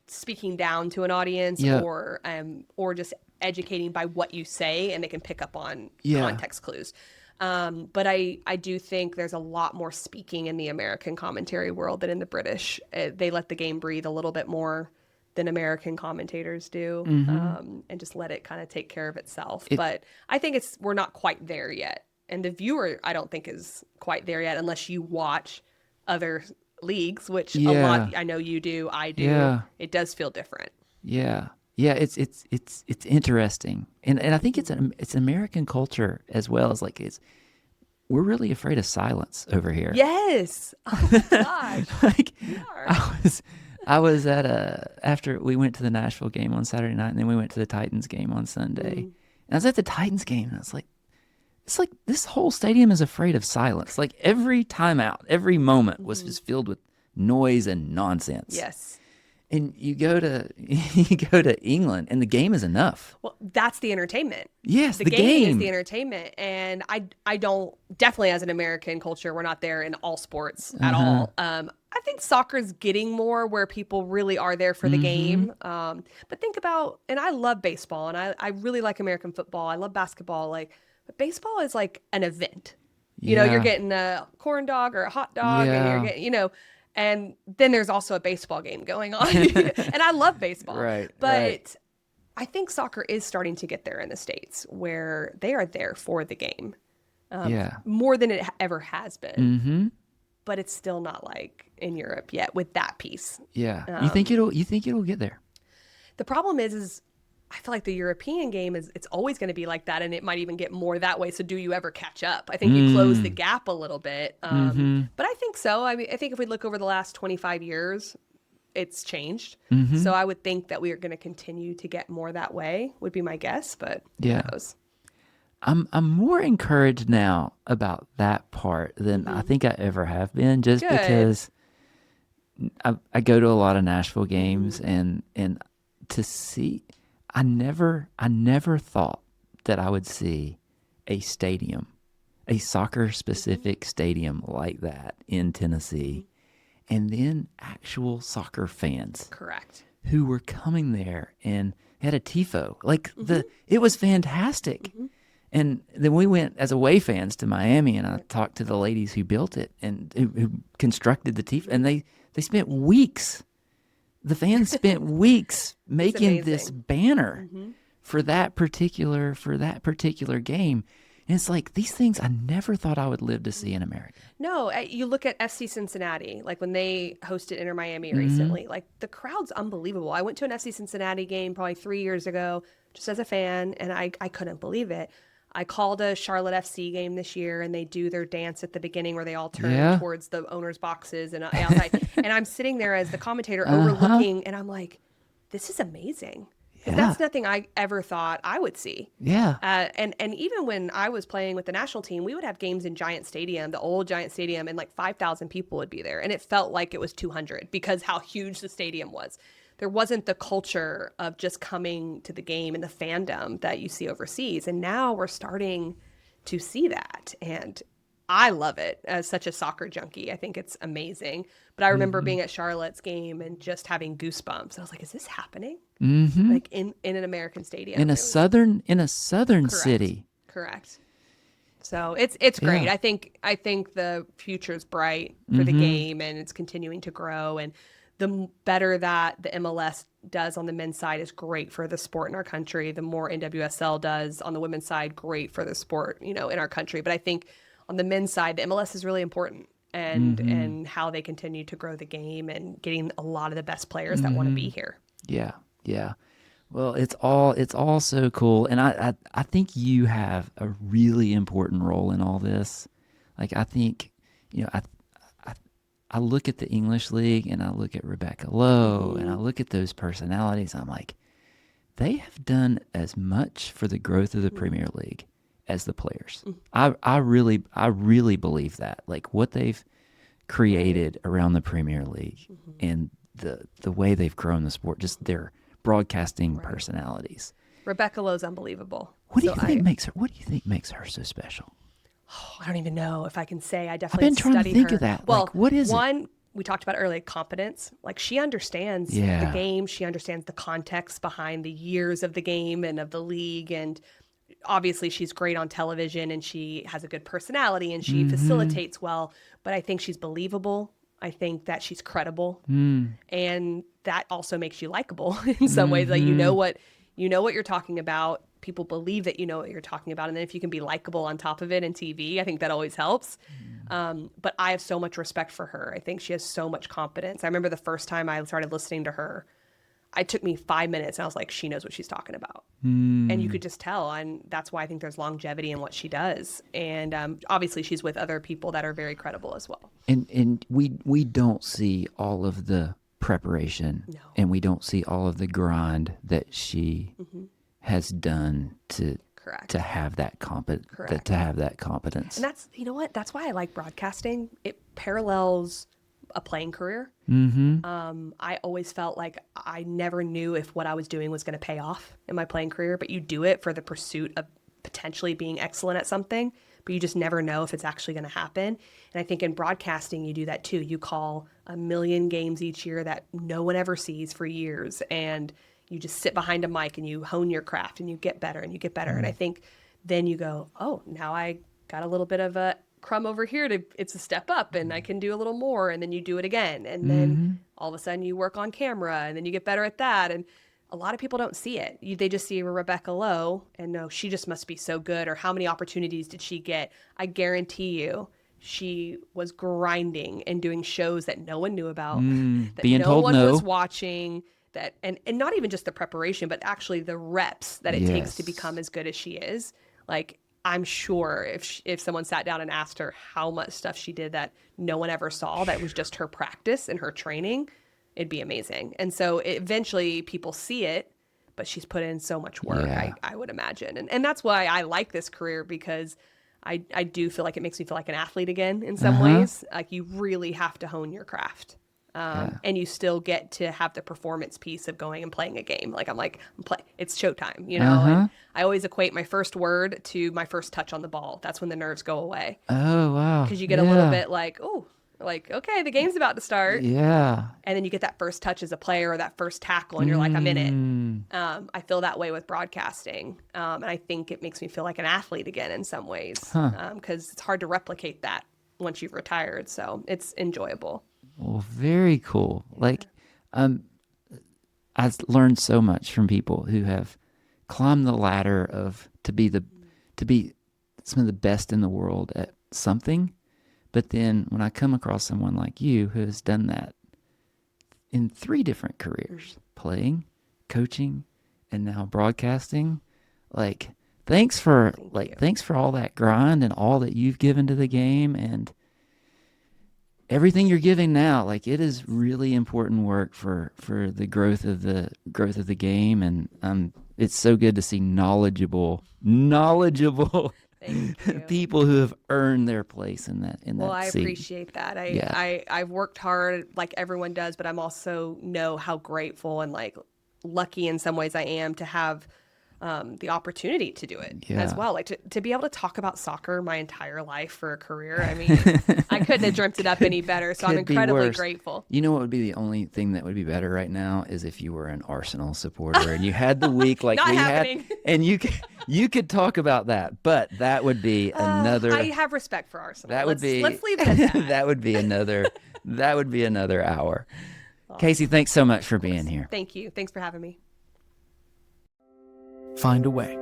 speaking down to an audience or just educating by what you say, and they can pick up on context clues. But I do think there's a lot more speaking in the American commentary world than in the British. They let the game breathe a little bit more than American commentators do, and just let it kind of take care of itself. But I think we're not quite there yet. And the viewer, I don't think, is quite there yet unless you watch other leagues, which a lot, I know you do, I do. Yeah. It does feel different. Yeah. Yeah, it's interesting, and I think it's American culture as well as we're really afraid of silence over here. Yes. Oh my gosh. I was at after we went to the Nashville game on Saturday night, and then we went to the Titans game on Sunday. And I was at the Titans game, and I was like, it's like this whole stadium is afraid of silence. Like every timeout, every moment was just filled with noise and nonsense. Yes. And you go to England, and the game is enough. Well, that's the entertainment. Yes, the game is the entertainment, and I don't, definitely as an American culture, we're not there in all sports at all. I think soccer's getting more where people really are there for the game. But think about, and I love baseball, and I really like American football. I love basketball. But baseball is like an event. You're getting a corn dog or a hot dog, and you're getting, and then there's also a baseball game going on. And I love baseball. Right. But I think soccer is starting to get there in the States where they are there for the game. More than it ever has been. but it's still not like in Europe yet with that piece. Yeah. You think it'll get there? The problem is I feel like the European game it's always going to be like that, and it might even get more that way. So do you ever catch up? I think you close the gap a little bit. But I think so. I mean, I think if we look over the last 25 years, it's changed. So I would think that we are going to continue to get more that way, would be my guess, but who knows? I'm more encouraged now about that part than I think I ever have been, just because I go to a lot of Nashville games and to see, I never thought that I would see a stadium, a soccer specific stadium like that in Tennessee, and then actual soccer fans. Correct. Who were coming there and had a tifo. Like it was fantastic. And then we went as away fans to Miami, and I talked to the ladies who built it and who constructed the tifo, and they spent weeks. The fans spent weeks making this banner for that particular game. And it's like, these things I never thought I would live to see in America. No, you look at FC Cincinnati, like when they hosted Inter Miami recently, like the crowd's unbelievable. I went to an FC Cincinnati game probably 3 years ago just as a fan, and I couldn't believe it. I called a Charlotte FC game this year, and they do their dance at the beginning where they all turn towards the owner's boxes and outside. And I'm sitting there as the commentator overlooking, and I'm like, this is amazing. That's nothing I ever thought I would see. Yeah. And even when I was playing with the national team, we would have games in Giant Stadium, the old Giant Stadium, and like 5,000 people would be there. And it felt like it was 200 because how huge the stadium was. There wasn't the culture of just coming to the game and the fandom that you see overseas. And now we're starting to see that. And I love it as such a soccer junkie. I think it's amazing. But I remember being at Charlotte's game and just having goosebumps. I was like, is this happening? Like in an American stadium. In a southern city. Correct. So it's great. I think the future's bright for the game, and it's continuing to grow, and the better that the MLS does on the men's side is great for the sport in our country. The more NWSL does on the women's side, great for the sport, in our country. But I think on the men's side, the MLS is really important, and how they continue to grow the game and getting a lot of the best players that want to be here. Yeah. Yeah. Well, it's all so cool. And I think you have a really important role in all this. Like, I think, I look at the English League and I look at Rebecca Lowe and I look at those personalities. I'm like, they have done as much for the growth of the Premier League as the players. I really believe that. Like, what they've created around the Premier League and the way they've grown the sport, just their broadcasting personalities. Rebecca Lowe's unbelievable. What do you think makes her so special? Oh, I don't even know if I can say. I definitely I've been trying to think of that. Well, like, what is it? We talked about earlier, competence. Like, she understands the game. She understands the context behind the years of the game and of the league. And obviously she's great on television, and she has a good personality, and she facilitates well. But I think she's believable. I think that she's credible. And that also makes you likable in some ways. Like, you know what you're talking about. People believe that you know what you're talking about. And then if you can be likable on top of it in TV, I think that always helps. But I have so much respect for her. I think she has so much competence. I remember the first time I started listening to her, it took me 5 minutes, and I was like, she knows what she's talking about. And you could just tell. And that's why I think there's longevity in what she does. And obviously she's with other people that are very credible as well. And we don't see all of the preparation, and we don't see all of the grind that she has done to have that competence. And that's, that's why I like broadcasting. It parallels a playing career. I always felt like I never knew if what I was doing was going to pay off in my playing career, but you do it for the pursuit of potentially being excellent at something, but you just never know if it's actually going to happen. And I think in broadcasting, you do that too. You call 1 million games each year that no one ever sees for years, and you just sit behind a mic and you hone your craft and you get better and you get better. And I think then you go, oh, now I got a little bit of a crumb over here it's a step up, and I can do a little more. And then you do it again. And then all of a sudden you work on camera, and then you get better at that. And a lot of people don't see it. They just see Rebecca Lowe and know she just must be so good, or how many opportunities did she get? I guarantee you she was grinding and doing shows that no one knew about, that being no told one no. was watching, that and not even just the preparation, but actually the reps that it takes to become as good as she is. Like, I'm sure if someone sat down and asked her how much stuff she did that no one ever saw, that was just her practice and her training, it'd be amazing. And so eventually people see it, but she's put in so much work, I would imagine. And that's why I like this career, because I do feel like it makes me feel like an athlete again in some ways. Like, you really have to hone your craft. And you still get to have the performance piece of going and playing a game. Like, it's showtime, you know? And I always equate my first word to my first touch on the ball. That's when the nerves go away. Oh, wow. Because you get a little bit like, oh, like, okay, the game's about to start. Yeah. And then you get that first touch as a player, or that first tackle, and you're like, I'm in it. I feel that way with broadcasting. And I think it makes me feel like an athlete again in some ways, because it's hard to replicate that once you've retired. So it's enjoyable. Well, very cool. Like, I've learned so much from people who have climbed the ladder to be some of the best in the world at something. But then when I come across someone like you who has done that in 3 different careers, playing, coaching, and now broadcasting, like, thanks for all that grind and all that you've given to the game, and everything you're giving now. Like, it is really important work for the growth of the game, and it's so good to see knowledgeable people who have earned their place in that Well, I scene. appreciate that. I've worked hard like everyone does, but I'm also know how grateful and like lucky in some ways I am to have the opportunity to do it as well. Like, to be able to talk about soccer my entire life for a career. I mean, I couldn't have dreamt it up any better. So I'm incredibly grateful. You know what would be the only thing that would be better right now is if you were an Arsenal supporter and you had the week like we happening. had, and you could talk about that. But that would be another. I have respect for Arsenal. Let's leave it at that. that would be another hour. Awesome. Kacey, thanks so much for being here. Thank you. Thanks for having me. Find a way.